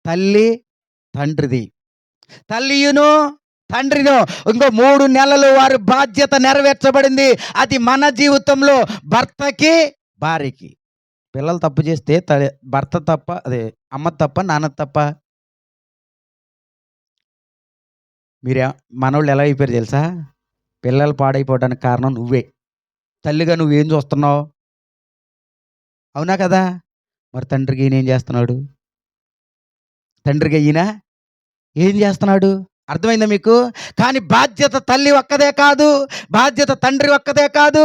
తల్లి, తండ్రిది. తల్లియును, తండ్రిను ఇంకో 3 నెలలు వారి బాధ్యత నెరవేర్చబడింది. అది మన జీవితంలో భర్తకి, భార్యకి. పిల్లలు తప్పు చేస్తే భర్త తప్ప, అదే అమ్మది తప్ప, నాన్నది తప్ప? మీరే మనోళ్ళు ఎలా అయిపోయారు తెలుసా? పిల్లలు పాడైపోవడానికి కారణం నువ్వే. తల్లిగా నువ్వేం చూస్తున్నావు? అవునా కదా? మరి తండ్రికి ఈయన ఏం చేస్తున్నాడు? తండ్రిగా ఈయన ఏం చేస్తున్నాడు? అర్థమైందా మీకు? కానీ బాధ్యత తల్లి ఒక్కదే కాదు, బాధ్యత తండ్రి ఒక్కదే కాదు,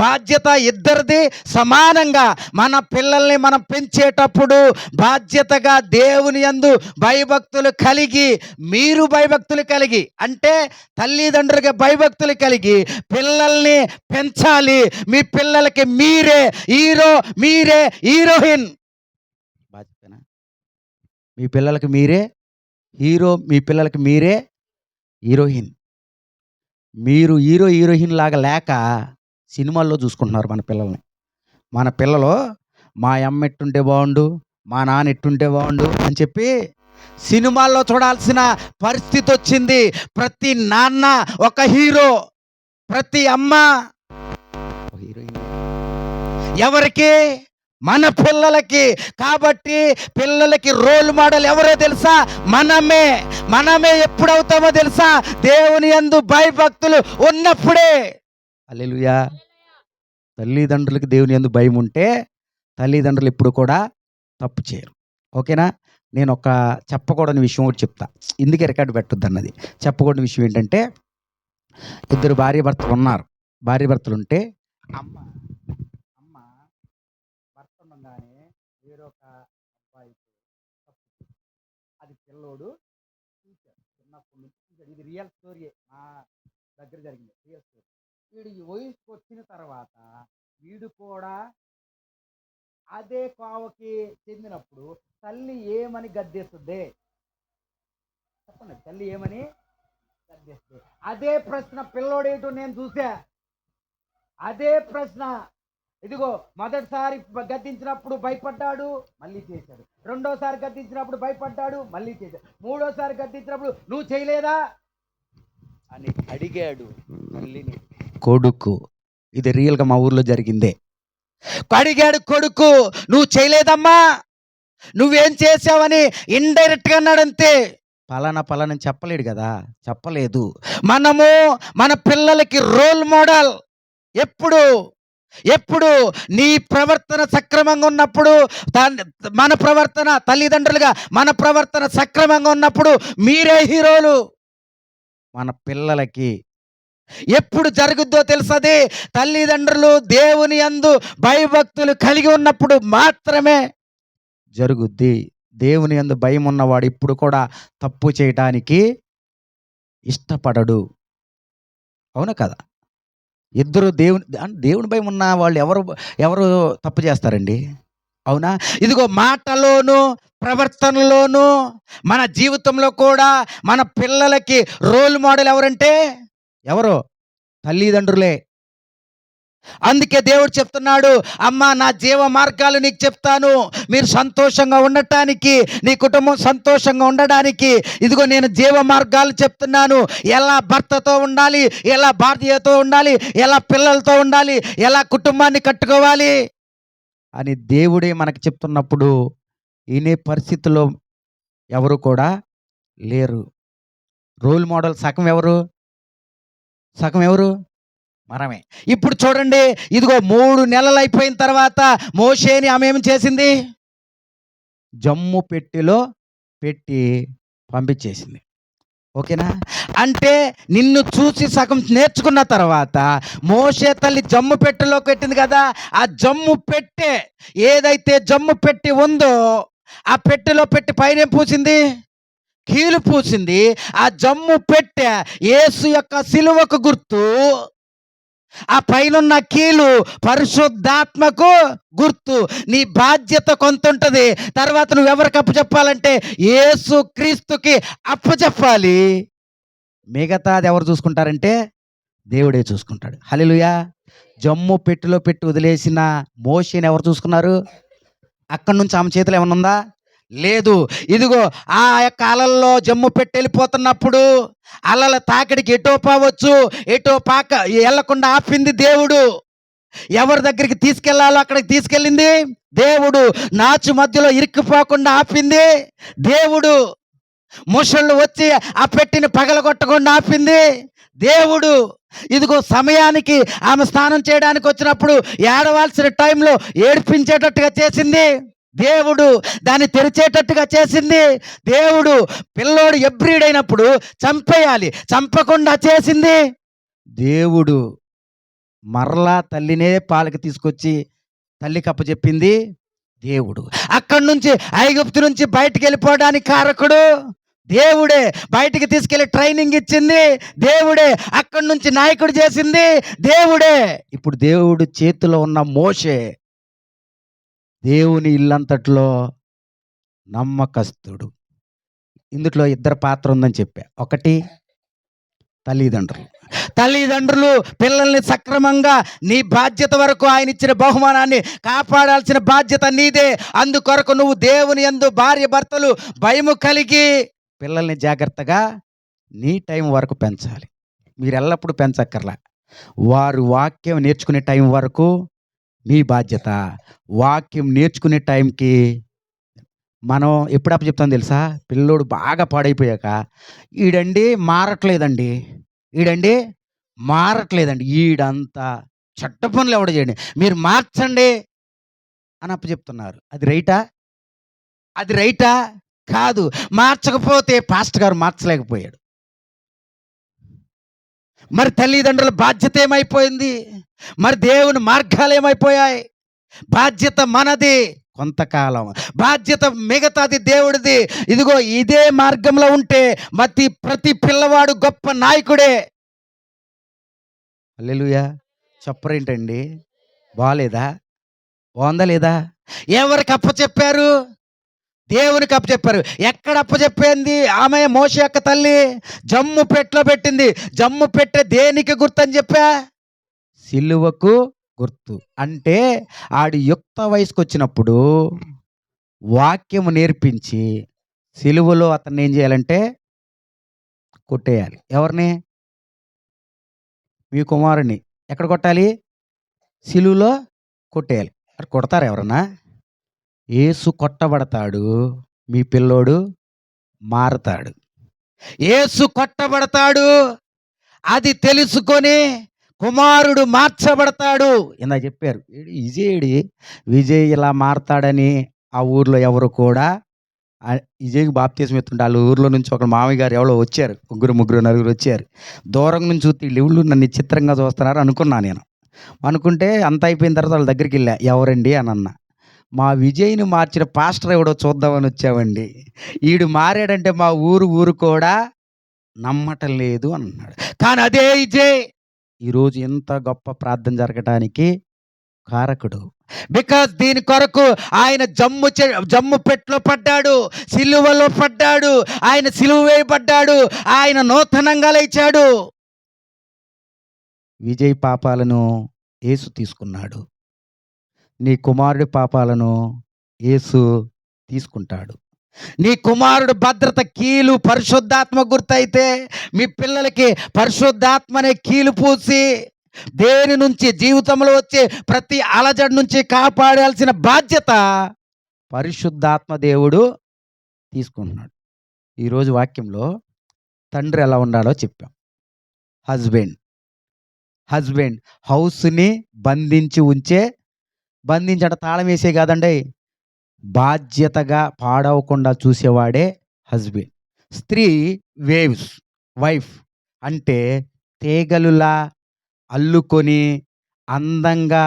బాధ్యత ఇద్దరిది సమానంగా. మన పిల్లల్ని మనం పెంచేటప్పుడు బాధ్యతగా దేవుని యందు భయభక్తులు కలిగి, మీరు భయభక్తులు కలిగి, అంటే తల్లిదండ్రులకి భయభక్తులు కలిగి పిల్లల్ని పెంచాలి. మీ పిల్లలకి మీరే హీరో, మీరే హీరోయిన్. బాధ్యతనా? మీ పిల్లలకి మీరే హీరో, మీ పిల్లలకి మీరే హీరోయిన్. మీరు హీరో, హీరోయిన్ లాగా లేక సినిమాల్లో చూసుకుంటున్నారు మన పిల్లల్ని. మన పిల్లలు మా అమ్మ ఎట్టుంటే బాగుండు, మా నాన్న ఎట్టుంటే బాగుండు అని చెప్పి సినిమాల్లో చూడాల్సిన పరిస్థితి వచ్చింది. ప్రతి నాన్న ఒక హీరో, ప్రతి అమ్మ ఒక హీరోయిన్. ఎవరికి? మన పిల్లలకి. కాబట్టి పిల్లలకి రోల్ మోడల్ ఎవరో తెలుసా? మనమే. మనమే ఎప్పుడవుతామో తెలుసా? దేవుని యందు భయభక్తులు ఉన్నప్పుడే. హల్లెలూయా. తల్లిదండ్రులకి దేవుని యందు భయం ఉంటే తల్లిదండ్రులు ఎప్పుడు కూడా తప్పు చేయరు. ఓకేనా? నేను ఒక చెప్పకూడని విషయం ఒకటి చెప్తా. ఇందుకే రికార్డు పెట్టొద్దు అన్నది. చెప్పకూడని విషయం ఏంటంటే, ఇద్దరు భార్యాభర్తలు ఉన్నారు. భార్యాభర్తలుంటే అమ్మ అమ్మ భర్త ఉండగానే వేరొక అబ్బాయితో తప్పు చేసింది. అది పిల్లోడు చూశాడు. చిన్నప్పటి నుంచి చూశాడు. ఇది రియల్ స్టోరీయే. నా దగ్గర జరిగింది రియల్ స్టోరీ. వీడు ఈ వయసుకు వచ్చిన తర్వాత వీడు కూడా అదే కోవకి చెందినప్పుడు తల్లి ఏమని గద్దేస్తుంది? చెప్పండి. తల్లి ఏమని గద్దేస్తుంది? అదే ప్రశ్న పిల్లోడేటో నేను చూసా. అదే ప్రశ్న. ఇదిగో మొదటిసారి గద్దించినప్పుడు భయపడ్డాడు, మళ్ళీ చేశాడు. రెండోసారి గద్దించినప్పుడు భయపడ్డాడు, మళ్ళీ చేశాడు. మూడోసారి గద్దించినప్పుడు నువ్వు చేయలేదా అని అడిగాడు తల్లిని. కొడుకు, ఇది రియల్గా మా ఊర్లో జరిగిందే. అడిగాడు కొడుకు, నువ్వు చేయలేదమ్మా, నువ్వేం చేసావని ఇండైరెక్ట్గా అన్నాడంతే. పలానా పలానా చెప్పలేడు కదా, చెప్పలేదు. మనము మన పిల్లలకి రోల్ మోడల్. ఎప్పుడు ఎప్పుడు నీ ప్రవర్తన సక్రమంగా ఉన్నప్పుడు, మన ప్రవర్తన తల్లిదండ్రులుగా మన ప్రవర్తన సక్రమంగా ఉన్నప్పుడు మీరే హీరోలు మన పిల్లలకి. ఎప్పుడు జరుగుద్దో తెలుసది? తల్లిదండ్రులు దేవుని యందు భయభక్తులు కలిగి ఉన్నప్పుడు మాత్రమే జరుగుద్ది. దేవుని యందు భయం ఉన్నవాడు ఇప్పుడు కూడా తప్పు చేయటానికి ఇష్టపడడు. అవునా కదా? ఇద్దరు దేవుని భయం ఉన్న వాళ్ళు ఎవరు ఎవరు తప్పు చేస్తారండి? అవునా? ఇదిగో మాటలోను, ప్రవర్తనలోను, మన జీవితంలో కూడా మన పిల్లలకి రోల్ మోడల్ ఎవరంటే ఎవరు? తల్లిదండ్రులే. అందుకే దేవుడు చెప్తున్నాడు, అమ్మా నా జీవ మార్గాలు నీకు చెప్తాను. మీరు సంతోషంగా ఉండటానికి, నీ కుటుంబం సంతోషంగా ఉండడానికి ఇదిగో నేను జీవ మార్గాలు చెప్తున్నాను. ఎలా భర్తతో ఉండాలి, ఎలా భార్యతో ఉండాలి, ఎలా పిల్లలతో ఉండాలి, ఎలా కుటుంబాన్ని కట్టుకోవాలి అని దేవుడే మనకు చెప్తున్నప్పుడు వినే పరిస్థితిలో ఎవరు కూడా లేరు. రోల్ మోడల్ సగం ఎవరు? సగం ఎవరు? మనమే. ఇప్పుడు చూడండి, ఇదిగో 3 నెలలు అయిపోయిన తర్వాత మోషేని ఆమె ఏమి చేసింది? జమ్ము పెట్టెలో పెట్టి పంపించేసింది. ఓకేనా? అంటే నిన్ను చూసి సగం నేర్చుకున్న తర్వాత మోషే తల్లి జమ్ము పెట్టెలో పెట్టింది కదా! ఆ జమ్ము పెట్టె, ఏదైతే జమ్ము పెట్టి ఉందో ఆ పెట్టెలో పెట్టి పైనేం పూసింది? కీలు పూసింది. ఆ జమ్ము పెట్టె యేసు యొక్క సిలువకు గుర్తు. ఆ పైనున్న కీలు పరిశుద్ధాత్మకు గుర్తు. నీ బాధ్యత కొంతుంటది. తర్వాత నువ్వెవరికి అప్పచెప్పాలంటే యేసు క్రీస్తుకి అప్పచెప్పాలి. మిగతాది ఎవరు చూసుకుంటారంటే దేవుడే చూసుకుంటాడు. హల్లెలూయా! జమ్ము పెట్టెలో పెట్టి వదిలేసిన మోషేని ఎవరు చూసుకున్నారు? అక్కడి నుంచి ఆమె చేతిలో ఏమన్నా ఉందా? లేదు. ఇదిగో ఆ యొక్క అలల్లో జమ్ము పెట్టి వెళ్ళిపోతున్నప్పుడు అలల తాకిడికి ఎటో పోవచ్చు, ఎటో పాక ఎళ్ళకుండా ఆపింది దేవుడు. ఎవరి దగ్గరికి తీసుకెళ్లాలో అక్కడికి తీసుకెళ్ళింది దేవుడు. నాచు మధ్యలో ఇరుక్కుపోకుండా ఆపింది దేవుడు. ముసళ్ళు వచ్చి ఆ పెట్టిని పగలగొట్టకుండా ఆపింది దేవుడు. ఇదిగో సమయానికి ఆమె స్నానం చేయడానికి వచ్చినప్పుడు ఏడవాల్సిన టైంలో ఏడిపించేటట్టుగా చేసింది దేవుడు. దాన్ని తెరిచేటట్టుగా చేసింది దేవుడు. పిల్లోడు ఎబ్రీడైనప్పుడు చంపేయాలి, చంపకుండా చేసింది దేవుడు. మరలా తల్లినే పాలకి తీసుకొచ్చి తల్లికి అప్పచెప్పింది దేవుడు. అక్కడి నుంచి ఐగుప్తు నుంచి బయటికి వెళ్ళిపోవడానికి కారకుడు దేవుడే. బయటికి తీసుకెళ్లి ట్రైనింగ్ ఇచ్చింది దేవుడే. అక్కడి నుంచి నాయకుడు చేసింది దేవుడే. ఇప్పుడు దేవుడు చేతిలో ఉన్న మోషే దేవుని ఇల్లంతట్లో నమ్మకస్తుడు. ఇందులో ఇద్దరు పాత్ర ఉందని చెప్పా. ఒకటి తల్లిదండ్రులు. తల్లిదండ్రులు పిల్లల్ని సక్రమంగా నీ బాధ్యత వరకు ఆయన ఇచ్చిన బహుమానాన్ని కాపాడాల్సిన బాధ్యత నీదే. అందుకొరకు నువ్వు దేవుని యందు భార్య భర్తలు భయము కలిగి పిల్లల్ని జాగ్రత్తగా నీ టైం వరకు పెంచాలి. మీరు ఎల్లప్పుడూ పెంచక్కర్లా. వారు వాక్యం నేర్చుకునే టైం వరకు మీ బాధ్యత. వాక్యం నేర్చుకునే టైంకి మనం ఎప్పుడు అప్పచెప్తాం తెలుసా? పిల్లోడు బాగా పాడైపోయాక, ఈడండి మారట్లేదండి, ఈడండి మారట్లేదండి, ఈడంతా చెడ్డ పనులు ఎవడు చేయండి, మీరు మార్చండి అని అప్పచెప్తున్నారు. అది రైటా? అది రైటా? కాదు. మార్చకపోతే పాస్టర్ గారు మార్చలేకపోయాడు. మరి తల్లిదండ్రుల బాధ్యత ఏమైపోయింది? మరి దేవుని మార్గాలు ఏమైపోయాయి? బాధ్యత మనది కొంతకాలం, బాధ్యత మిగతాది దేవుడిది. ఇదిగో ఇదే మార్గంలో ఉంటే ప్రతి పిల్లవాడు గొప్ప నాయకుడే. హల్లెలూయా! చెప్పరేంటండి? బాలేదా? బాగుందా లేదా? ఎవరికి అప్పచెప్పారు? దేవునికి అప్పచెప్పారు. ఎక్కడ అప్పచెప్పింది ఆమె? మోషే యొక్క తల్లి జమ్ము పెట్టెలో పెట్టింది. జమ్ము పెట్టె దేనికి గుర్తని చెప్పా? సిలువకు గుర్తు. అంటే ఆడు యుక్త వయసుకొచ్చినప్పుడు వాక్యము నేర్పించి సిలువలో అతన్ని ఏం చేయాలంటే కొట్టేయాలి. ఎవరిని? మీ కుమారుడిని. ఎక్కడ కొట్టాలి? సిలువలో కొట్టేయాలి. మరి కొడతారా ఎవరన్నా? యేసు కొట్టబడతాడు, మీ పిల్లోడు మారతాడు. యేసు కొట్టబడతాడు, అది తెలుసుకొని కుమారుడు మార్చబడతాడు. ఇందాక చెప్పారు విజయ్ ఇలా మారతాడని ఆ ఊర్లో ఎవరు కూడా విజయ్కి బాప్తీసం ఎత్తుంటే వాళ్ళ ఊర్లో నుంచి ఒక మామయ్య గారు ఎవరో వచ్చారు, ముగ్గురు నలుగురు వచ్చారు. దూరం నుంచి చూస్తే వీళ్ళు నన్ను చిత్రంగా చూస్తున్నారు అనుకున్నా నేను. అనుకుంటే అంత అయిపోయిన తర్వాత వాళ్ళ దగ్గరికి వెళ్ళా. ఎవరండి అని అన్నా. మా విజయ్ని మార్చిన పాస్టర్ ఎవడో చూద్దామని వచ్చామండి, ఈడు మారాడంటే మా ఊరు కూడా నమ్మటం లేదు అన్నాడు. కానీ అదే విజయ్ ఈరోజు ఎంత గొప్ప ప్రార్థన జరగటానికి కారకుడు. బికాజ్ దీని కొరకు ఆయన జమ్ము పెట్టెలో పడ్డాడు, సిలువలో పడ్డాడు, ఆయన సిలువ వేయబడ్డాడు, ఆయన నూతనంగా లేచాడు. విజయ్ పాపాలను యేసు తీసుకున్నాడు. నీ కుమారుడి పాపాలను యేసు తీసుకుంటాడు. నీ కుమారుడు భద్రత కీలు పరిశుద్ధాత్మ గుర్తయితే మీ పిల్లలకి పరిశుద్ధాత్మనే కీలు పూసి దేని నుంచి జీవితంలో వచ్చే ప్రతి అలజడి నుంచి కాపాడాల్సిన బాధ్యత పరిశుద్ధాత్మ దేవుడు తీసుకుంటున్నాడు. ఈరోజు వాక్యంలో తండ్రి ఎలా ఉండాలో చెప్పాం. Husband husband. హౌస్‌ని బంధించి ఉంచే, బంధించంటే తాళం వేసే కాదండి. బాధ్యతగా పాడవకుండా చూసేవాడే హస్బెండ్. స్త్రీ వేవ్స్, వైఫ్ అంటే తీగలులా అల్లుకొని అందంగా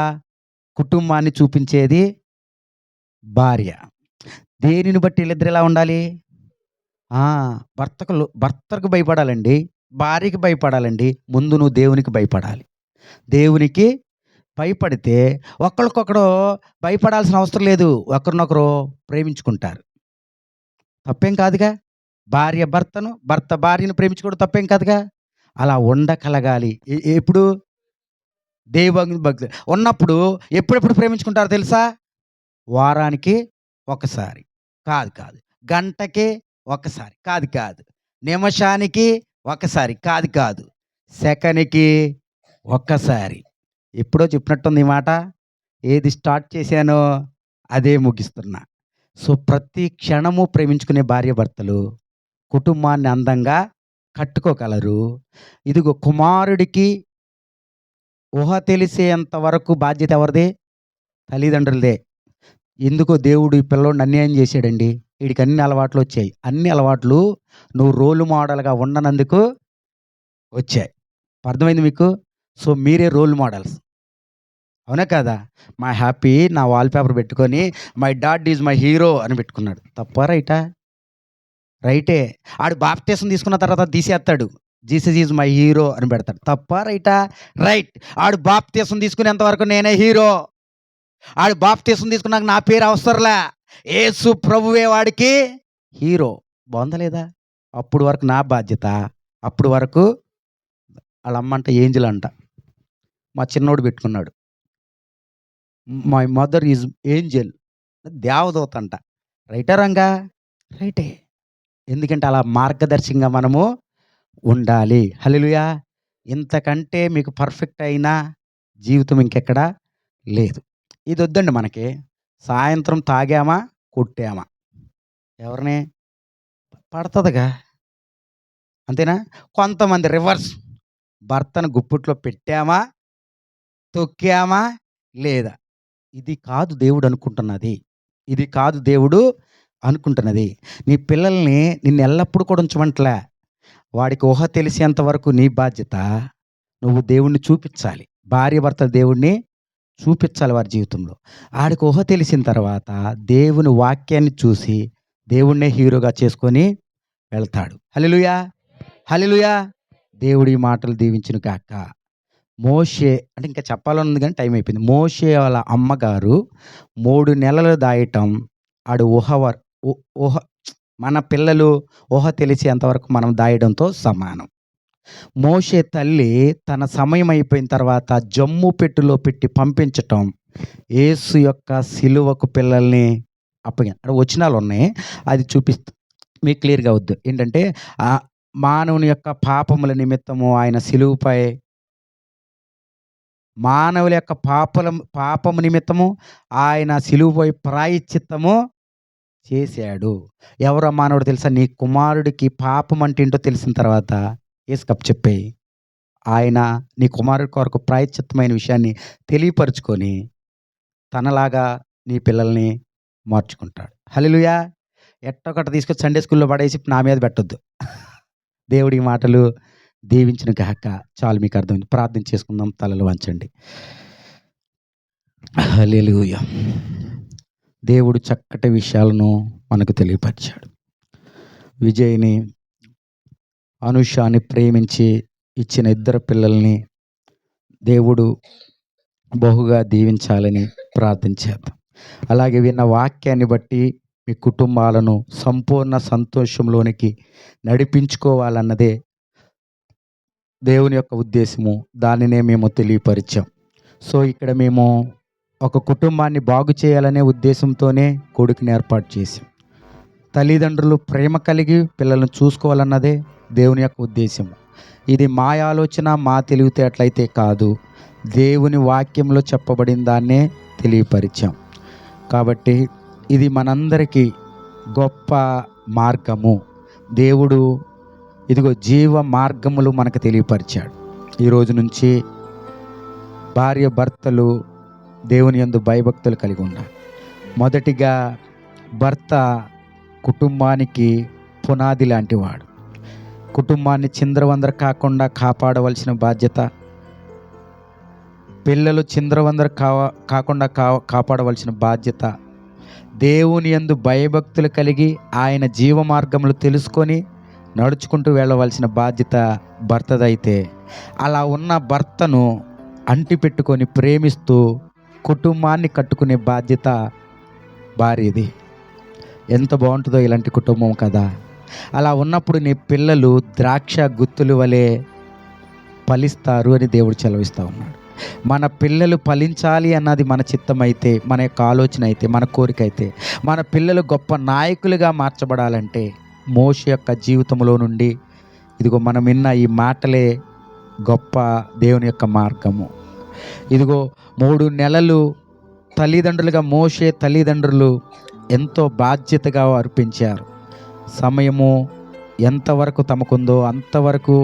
కుటుంబాన్ని చూపించేది భార్య. దేనిని బట్టి వీళ్ళిద్దరు ఎలా ఉండాలి? ఆ! భర్తకు భయపడాలండి. భార్యకి భయపడాలండి. ముందు నువ్వు దేవునికి భయపడాలి. దేవునికి భయపడితే ఒకళ్ళకొకడు భయపడాల్సిన అవసరం లేదు. ఒకరినొకరు ప్రేమించుకుంటారు. తప్పేం కాదుగా. భార్య భర్తను, భర్త భార్యను ప్రేమించుకోవడం తప్పేం కాదుగా. అలా ఉండకలగాలి. ఎప్పుడు? భక్తి ఉన్నప్పుడు ఎప్పుడెప్పుడు ప్రేమించుకుంటారో తెలుసా? వారానికి ఒకసారి. కాదు. గంటకి ఒకసారి. కాదు. నిమిషానికి ఒకసారి. కాదు. సెకనుకి ఒక్కసారి. ఎప్పుడో చెప్పినట్టుంది ఈ మాట. ఏది స్టార్ట్ చేశానో అదే ముగిస్తున్నా. సో, ప్రతి క్షణము ప్రేమించుకునే భార్యాభర్తలు కుటుంబాన్ని అందంగా కట్టుకోగలరు. ఇదిగో కుమారుడికి ఊహ తెలిసేంత వరకు బాధ్యత ఎవరిది? తల్లిదండ్రులదే. ఎందుకో దేవుడు ఈ పిల్లోడిని అన్యాయం చేశాడండి. ఈడికి అన్ని అలవాట్లొచ్చాయి. అన్ని అలవాట్లు నువ్వు రోల్ మోడల్‌గా ఉండనందుకు వచ్చాయి. అర్థమైంది మీకు? సో, మీరే రోల్ మోడల్స్. అవునా కాదా? మా హ్యాపీ నా వాల్ పేపర్ పెట్టుకొని my dad is my hero అని పెట్టుకున్నాడు. తప్పా? రైటా? రైటే. ఆడు బాప్తిసం తీసుకున్న తర్వాత తీసేస్తాడు. జీసస్ ఈజ్ మై హీరో అని పెడతాడు. తప్పా? రైటా? రైట్. ఆడు బాప్తిసం తీసుకునేంత వరకు నేనే హీరో. ఆడు బాప్తిసం తీసుకున్నాక నా పేరు అవసరంలే. యేసు ప్రభువే వాడికి హీరో. బావుందా లేదా? అప్పుడు వరకు నా బాధ్యత. అప్పుడు వరకు ఆళ్ళమ్మంట ఏంజెల్ అంట. మా చిన్నోడు పెట్టుకున్నాడు. My mother is Angel. దేవదూత అంట. రైటా రాంగా? రైటే. ఎందుకంటే అలా మార్గదర్శకంగా మనము ఉండాలి. హల్లెలూయా! ఇంతకంటే మీకు పర్ఫెక్ట్ అయిన జీవితం ఇంకెక్కడా లేదు. ఇదొద్దండి మనకి. సాయంత్రం తాగామా, కొట్టామా. ఎవరిని? పడతదిగా. అంతేనా? కొంతమంది రివర్స్. భర్తను గుప్పిట్లో పెట్టామా, తొక్కామా లేదా. ఇది కాదు దేవుడు అనుకుంటున్నది. ఇది కాదు దేవుడు అనుకుంటున్నది. నీ పిల్లల్ని నిన్ను ఎల్లప్పుడూ కూడా ఉంచమంటలే. వాడికి ఊహ తెలిసేంత వరకు నీ బాధ్యత. నువ్వు దేవుడిని చూపిచ్చాలి. భార్యాభర్తలు దేవుడిని చూపిచ్చాలి వారి జీవితంలో. ఆడికి ఊహ తెలిసిన తర్వాత దేవుని వాక్యాన్ని చూసి దేవుడినే హీరోగా చేసుకొని వెళ్తాడు. హల్లెలూయా! హల్లెలూయా! దేవుడు ఈ మాటలు దీవించును గాక. మోషే అంటే ఇంకా చెప్పాలని ఉంది గానీ టైం అయిపోయింది. మోషే వాళ్ళ అమ్మగారు 3 నెలలు దాయటం ఆడు ఊహ మన పిల్లలు ఊహ తెలిసేంత వరకు మనం దాయడంతో సమానం. మోషే తల్లి తన సమయం అయిపోయిన తర్వాత జమ్ము పెట్టెలో పెట్టి పంపించటం యేసు యొక్క సిలువకు పిల్లల్ని అక్కడ వచనాలున్నాయి. అది మీకు క్లియర్‌గా అవుద్ది. ఏంటంటే మానవుని యొక్క పాపముల నిమిత్తము ఆయన సిలువపై మానవుల యొక్క పాపము నిమిత్తము ఆయన సిలువపై ప్రాయశ్చిత్తము చేశాడు. ఎవరో మానవుడు తెలుసా? నీ కుమారుడికి పాపం అంటే ఏంటో తెలిసిన తర్వాత యేసుకి అప్పచెప్పేయి. ఆయన నీ కుమారుడి కొరకు ప్రాయశ్చిత్తమైన విషయాన్ని తెలియపరుచుకొని తనలాగా నీ పిల్లల్ని మార్చుకుంటాడు. హల్లెలూయా! ఎట్టొకట్ట తీసుకొచ్చి సండే స్కూల్‌లో పడేసి నా మీద పెట్టొద్దు. దేవుడి మాటలు దీవించును గాక. చాలు మీకు అర్థమైంది. ప్రార్థన చేసుకుందాం. తలలు వంచండి. హల్లెలూయా! దేవుడు చక్కటి విషయాలను మనకు తెలియపరిచాడు. విజయ్‌ని, అనుషాని ప్రేమించి ఇచ్చిన ఇద్దరు పిల్లల్ని దేవుడు బహుగా దీవించాలని ప్రార్థన చేద్దాం. అలాగే విన్న వాక్యాన్ని బట్టి మీ కుటుంబాలను సంపూర్ణ సంతోషంలోనికి నడిపించుకోవాలన్నదే దేవుని యొక్క ఉద్దేశము. దానినే మేము తెలియపరిచాం. సో, ఇక్కడ మేము ఒక కుటుంబాన్ని బాగు చేయాలనే ఉద్దేశంతోనే కొడుకుని ఏర్పాటు చేశాం. తల్లిదండ్రులు ప్రేమ కలిగి పిల్లలను చూసుకోవాలన్నదే దేవుని యొక్క ఉద్దేశము. ఇది మా ఆలోచన, మా తెలివితేటలైతే కాదు. దేవుని వాక్యంలో చెప్పబడిన దాన్నే తెలియపరిచాం. కాబట్టి ఇది మనందరికీ గొప్ప మార్గము. దేవుడు ఇదిగో జీవ మార్గములు మనకు తెలియపరిచాడు. ఈరోజు నుంచి భార్య భర్తలు దేవుని యందు భయభక్తులు కలిగి ఉండాలి. మొదటిగా భర్త కుటుంబానికి పునాది లాంటివాడు. కుటుంబాన్ని చిందరవందర కాకుండా కాపాడవలసిన బాధ్యత, పిల్లలు చిందరవందర కాకుండా కాపాడవలసిన బాధ్యత, దేవుని యందు భయభక్తులు కలిగి ఆయన జీవ మార్గములు తెలుసుకొని నడుచుకుంటూ వెళ్ళవలసిన బాధ్యత భర్తదైతే, అలా ఉన్న భర్తను అంటిపెట్టుకొని ప్రేమిస్తూ కుటుంబాన్ని కట్టుకునే బాధ్యత భార్యది. ఎంత బాగుంటుందో ఇలాంటి కుటుంబం కదా. అలా ఉన్నప్పుడు నీ పిల్లలు ద్రాక్ష గుత్తుల వలె ఫలిస్తారు అని దేవుడు సెలవిస్తూ ఉన్నాడు. మన పిల్లలు ఫలించాలి అన్నది మన చిత్తం అయితే, మన యొక్క ఆలోచన అయితే, మన కోరిక అయితే, మన పిల్లలు గొప్ప నాయకులుగా మార్చబడాలంటే మోషే యొక్క జీవితంలో నుండి ఇదిగో మనం విన్న ఈ మాటలే గొప్ప దేవుని యొక్క మార్గము. ఇదిగో 3 నెలలు తల్లిదండ్రులుగా మోషే తల్లిదండ్రులు ఎంతో బాధ్యతగా అర్పించారు. సమయము ఎంతవరకు తమకుందో అంతవరకు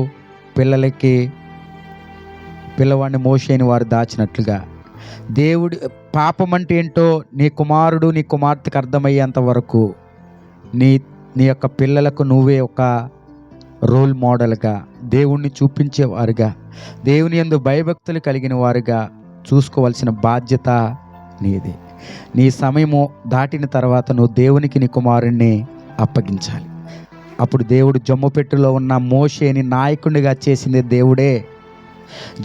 పిల్లవాడిని మోషేని వారు దాచినట్లుగా, దేవుడి పాపం అంటే ఏంటో నీ కుమారుడు నీ కుమార్తెకు అర్థమయ్యేంత వరకు నీ యొక్క పిల్లలకు నువ్వే ఒక రోల్ మోడల్గా, దేవుణ్ణి చూపించేవారుగా, దేవుని యందు భయభక్తులు కలిగిన వారుగా చూసుకోవాల్సిన బాధ్యత నీది. నీ సమయము దాటిన తర్వాత నువ్వు దేవునికి నీ కుమారుణ్ణి అప్పగించాలి. అప్పుడు దేవుడు జమ్ముపెట్టులో ఉన్న మోషేని నాయకునిగా చేసింది దేవుడే.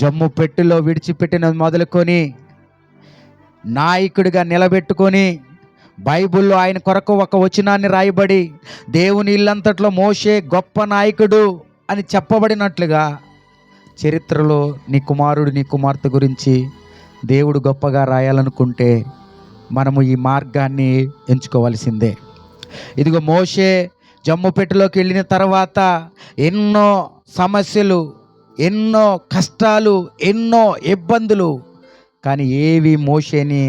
జమ్ముపెట్టులో విడిచిపెట్టిన మొదలుకొని నాయకుడిగా నిలబెట్టుకొని బైబిల్లో ఆయన కొరకు ఒక వచనాన్ని రాయబడి దేవుని ఇల్లంతట్లో మోషే గొప్ప నాయకుడు అని చెప్పబడినట్లుగా చరిత్రలో నీ కుమారుడు నీ కుమార్తె గురించి దేవుడు గొప్పగా రాయాలనుకుంటే మనము ఈ మార్గాన్ని ఎంచుకోవాల్సిందే. ఇదిగో మోషే జమ్ముపెట్టులోకి వెళ్ళిన తర్వాత ఎన్నో సమస్యలు, ఎన్నో కష్టాలు, ఎన్నో ఇబ్బందులు, కానీ ఏవి మోషేని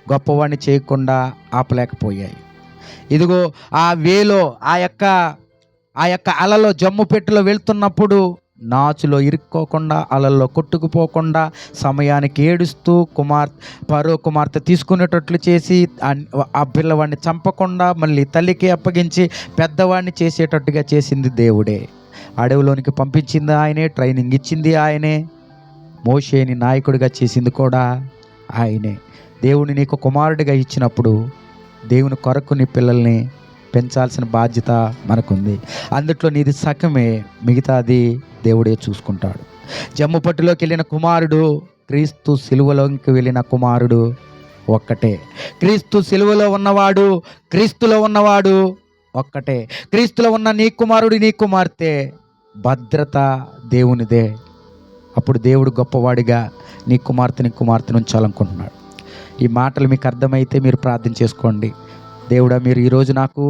గొప్పవాడిని చేయకుండా ఆపలేకపోయాయి. ఇదిగో ఆ వేలో ఆ యొక్క అలలో జమ్ముపెట్టులో వెళ్తున్నప్పుడు నాచులో ఇరుక్కోకుండా, అలల్లో కొట్టుకుపోకుండా, సమయానికి ఏడుస్తూ ఫరో కుమార్తె తీసుకునేటట్లు చేసి ఆ పిల్లవాడిని చంపకుండా మళ్ళీ తల్లికి అప్పగించి పెద్దవాడిని చేసేటట్టుగా చేసింది దేవుడే. అడవిలోనికి పంపించింది ఆయనే, ట్రైనింగ్ ఇచ్చింది ఆయనే, మోషేని నాయకుడిగా చేసింది కూడా ఆయనే. దేవుని నీకు కుమారుడిగా ఇచ్చినప్పుడు దేవుని కొరకు నీ పిల్లల్ని పెంచాల్సిన బాధ్యత మనకుంది. అందుట్లో నీది సగమే, మిగతాది దేవుడే చూసుకుంటాడు. జమ్ముపట్టులోకి వెళ్ళిన కుమారుడు, క్రీస్తు సిలువలోకి వెళ్ళిన కుమారుడు ఒక్కటే. క్రీస్తు సిలువలో ఉన్నవాడు, క్రీస్తులో ఉన్నవాడు ఒక్కటే. క్రీస్తులో ఉన్న నీ కుమారుడు నీ కుమార్తె భద్రత దేవునిదే. అప్పుడు దేవుడు గొప్పవాడిగా నీ కుమార్తెను ఉంచాలనుకుంటున్నాడు. ఈ మాటలు మీకు అర్థమైతే మీరు ప్రార్థన చేసుకోండి. దేవుడా, మీరు ఈరోజు నాకు,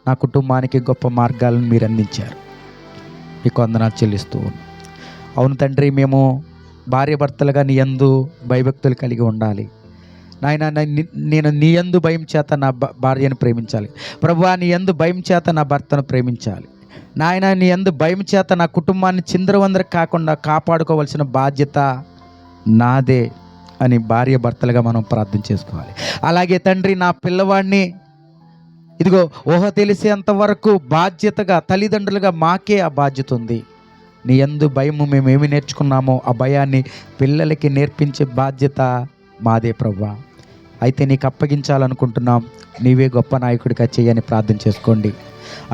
నా కుటుంబానికి గొప్ప మార్గాలను మీరు అందించారు, మీకు వందనాలు చెల్లిస్తూ ఉన్నాను. అవును తండ్రి, మేము భార్యాభర్తలుగా నీ యందు భయభక్తులు కలిగి ఉండాలి నాయన. నేను నీ యందు భయం చేత నా భార్యను ప్రేమించాలి ప్రభువా, నీ యందు భయం చేత నా భర్తను ప్రేమించాలి నాయన. నీ యందు భయం చేత నా కుటుంబాన్ని చిందరవందర కాకుండా కాపాడుకోవాల్సిన బాధ్యత నాదే అని భార్యాభర్తలుగా మనం ప్రార్థన చేసుకోవాలి. అలాగే తండ్రి, నా పిల్లవాడిని ఇదిగో ఊహ తెలిసేంత వరకు బాధ్యతగా తల్లిదండ్రులుగా మాకే ఆ బాధ్యత ఉంది. నీ యందు భయము మేము ఏమి నేర్చుకున్నామో ఆ భయాన్ని పిల్లలకి నేర్పించే బాధ్యత మాదే ప్రభువా. అయితే నీకు అప్పగించాలనుకుంటున్నాం, నీవే గొప్ప నాయకుడిగా చేయని ప్రార్థన చేసుకోండి.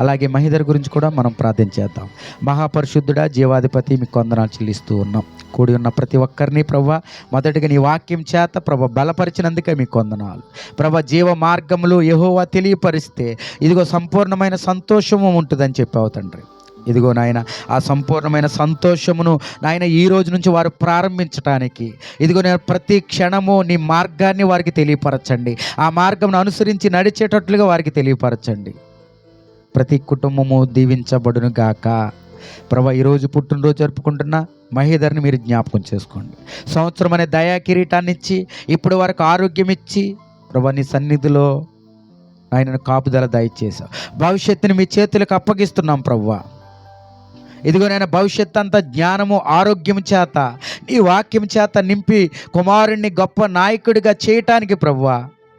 అలాగే మహిదర్ గురించి కూడా మనం ప్రార్థన చేద్దాం. మహాపరిశుద్ధుడా, జీవాధిపతి, మీకు వందనాలు చెల్లిస్తూ ఉన్నాం. కూడి ఉన్న ప్రతి ఒక్కరిని ప్రభువా మొదటిగా నీ వాక్యం చేత ప్రభువా బలపరిచినందుకే మీకు వందనాలు ప్రభువా. జీవ మార్గములు యెహోవా తెలియపరిస్తే ఇదిగో సంపూర్ణమైన సంతోషము ఉంటుందని చెప్పావు తండ్రి. ఇదిగో నాయన, ఆ సంపూర్ణమైన సంతోషమును నాయన ఈ రోజు నుంచి వారు ప్రారంభించడానికి ఇదిగో నేను ప్రతి క్షణము నీ మార్గాన్ని వారికి తెలియపరచండి. ఆ మార్గమును అనుసరించి నడిచేటట్లుగా వారికి తెలియపరచండి. ప్రతి కుటుంబము దీవించబడును గాక. ప్రభా, ఈరోజు పుట్టినరోజు జరుపుకుంటున్న మహేధర్ని మీరు జ్ఞాపకం చేసుకోండి. సంవత్సరం అనే దయా కిరీటాన్ని ఇచ్చి ఇప్పుడు వరకు ఆరోగ్యం ఇచ్చి ప్రభా నీ సన్నిధిలో ఆయనను కాపుదల దయచేసావు. భవిష్యత్తుని మీ చేతులకు అప్పగిస్తున్నాం ప్రభువా. ఇదిగో నేను భవిష్యత్ అంతా జ్ఞానము ఆరోగ్యం చేత నీ వాక్యం చేత నింపి కుమారుణ్ణి గొప్ప నాయకుడిగా చేయటానికి ప్రభువా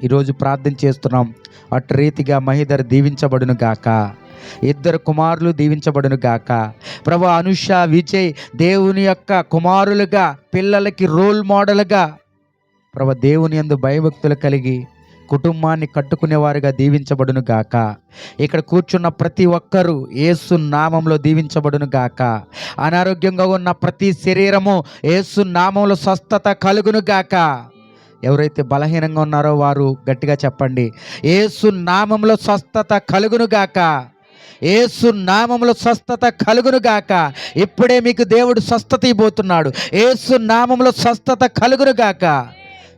ఈరోజు ప్రార్థన చేస్తున్నాం. అటు రీతిగా మహిధర్ దీవించబడును గాక, ఇద్దరు కుమారులు దీవించబడును గాక. ప్రభు అనుష విజయ్ దేవుని యొక్క కుమారులుగా పిల్లలకి రోల్ మోడల్గా ప్రభు దేవుని యందు భయభక్తులు కలిగి కుటుంబాన్ని కట్టుకునేవారుగా దీవించబడును గాక. ఇక్కడ కూర్చున్న ప్రతి ఒక్కరూ యేసు నామంలో దీవించబడును గాక. అనారోగ్యంగా ఉన్న ప్రతి శరీరము యేసు నామంలో స్వస్థత కలుగును గాక. ఎవరైతే బలహీనంగా ఉన్నారో వారు గట్టిగా చెప్పండి, యేసు నామంలో స్వస్థత కలుగును గాక. యేసు నామములో స్వస్థత కలుగును గాక. ఇప్పుడే మీకు దేవుడు స్వస్థత ఇవ్వబోతున్నాడు. యేసు నామములో స్వస్థత కలుగును గాక.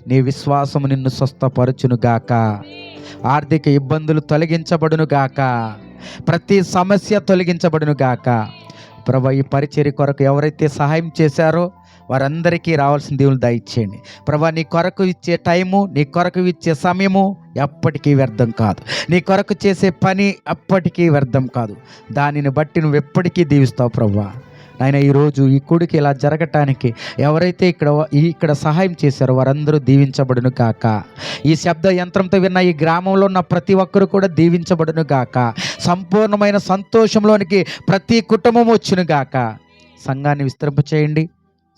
నీ విశ్వాసము నిన్ను స్వస్థపరచును గాక. ఆర్థిక ఇబ్బందులు తొలగించబడును గాక. ప్రతి సమస్య తొలగించబడును గాక. ప్రభు ఈ పరిచర్య కొరకు ఎవరైతే సహాయం చేశారో వారందరికీ రావాల్సిన దేవుని దయచేయండి. ప్రభా నీ కొరకు ఇచ్చే టైము, నీ కొరకు ఇచ్చే సమయము ఎప్పటికీ వ్యర్థం కాదు. నీ కొరకు చేసే పని ఎప్పటికీ వ్యర్థం కాదు. దానిని బట్టి నువ్వు ఎప్పటికీ దీవిస్తావు ప్రభా. నాయన ఈరోజు ఈ కూడికి ఇలా జరగటానికి ఎవరైతే ఇక్కడ సహాయం చేశారో వారందరూ దీవించబడును గాక. ఈ శబ్ద యంత్రంతో విన్న ఈ గ్రామంలో ఉన్న ప్రతి ఒక్కరు కూడా దీవించబడును గాక. సంపూర్ణమైన సంతోషంలోనికి ప్రతి కుటుంబం వచ్చును గాక. సంఘాన్ని విస్తరింపచేయండి,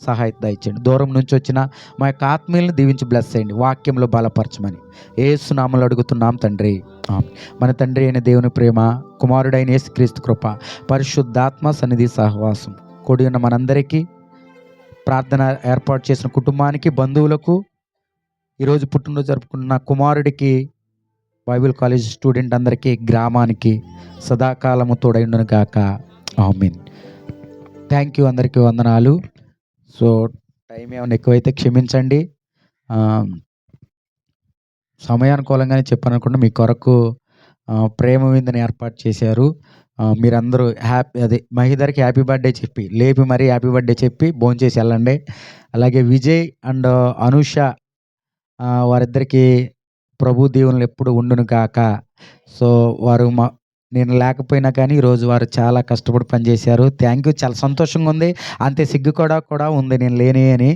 సహాయం దయచేయండి. దూరం నుంచి వచ్చిన మా యొక్క ఆత్మీయులను దీవించి బ్లెస్ చేయండి, వాక్యంలో బలపరచమని యేసు నామములో అడుగుతున్నాం తండ్రి. మన తండ్రి అయిన దేవుని ప్రేమ, కుమారుడైన యేసుక్రీస్తు కృప, పరిశుద్ధాత్మ సన్నిధి సహవాసం కూడి ఉన్న మనందరికీ, ప్రార్థన ఏర్పాటు చేసిన కుటుంబానికి, బంధువులకు, ఈరోజు పుట్టినరోజు జరుపుకున్న కుమారుడికి, బైబిల్ కాలేజ్ స్టూడెంట్ అందరికీ, గ్రామానికి సదాకాలము తోడైండును గాక. ఆమేన్. Thank you. అందరికీ వందనాలు. సో టైం ఏమైనా ఎక్కువైతే క్షమించండి. సమయానుకూలంగానే చెప్పాను అనుకుంటే మీ కొరకు ప్రేమ విందుని ఏర్పాటు చేశారు. మీరందరూ మహిధర్కి హ్యాపీ బర్త్డే చెప్పి లేపి మరీ హ్యాపీ బర్త్డే చెప్పి భోంచేసి వెళ్ళండి. అలాగే విజయ్ అండ్ అనుష వారిద్దరికి ప్రభు దీవెనలు ఎప్పుడు ఉండును గాక. సో వారు నేను లేకపోయినా కానీ ఈరోజు వారు చాలా కష్టపడి పనిచేశారు. Thank you. చాలా సంతోషంగా ఉంది, అంతే సిగ్గు కూడా ఉంది నేను లేని అని.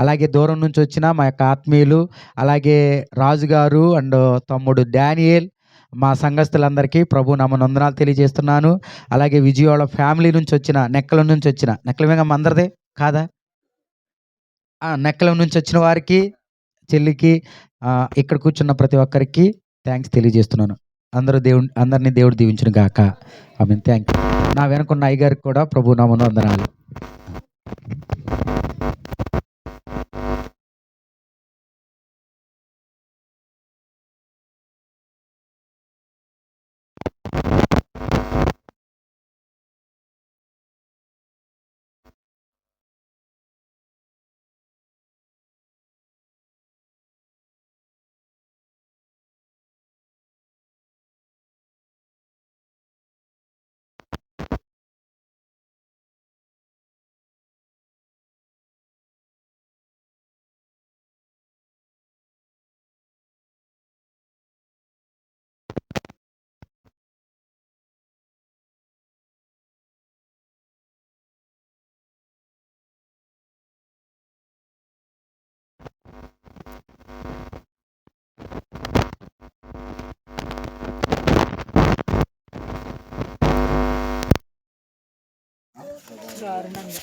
అలాగే దూరం నుంచి వచ్చిన మా యొక్క ఆత్మీయులు, అలాగే రాజుగారు అండ్ తమ్ముడు డానియేల్, మా సంఘస్థులందరికీ ప్రభు నామ వందనాలు తెలియజేస్తున్నాను. అలాగే విజయవాడ ఫ్యామిలీ నుంచి వచ్చిన, నెక్కలం నుంచి వచ్చిన, నెక్కలమేగా అందరిదే కాదా, నెక్కలం నుంచి వచ్చిన వారికి, చెల్లికి, ఇక్కడ కూర్చున్న ప్రతి ఒక్కరికి థ్యాంక్స్ తెలియజేస్తున్నాను. అందరినీ దేవుడు దీవించును గాక. ఆమేన్. Thank you. నా వెనుకున్న అయ్యగారికి కూడా ప్రభు నామమున వందనాలు. దారుణంగా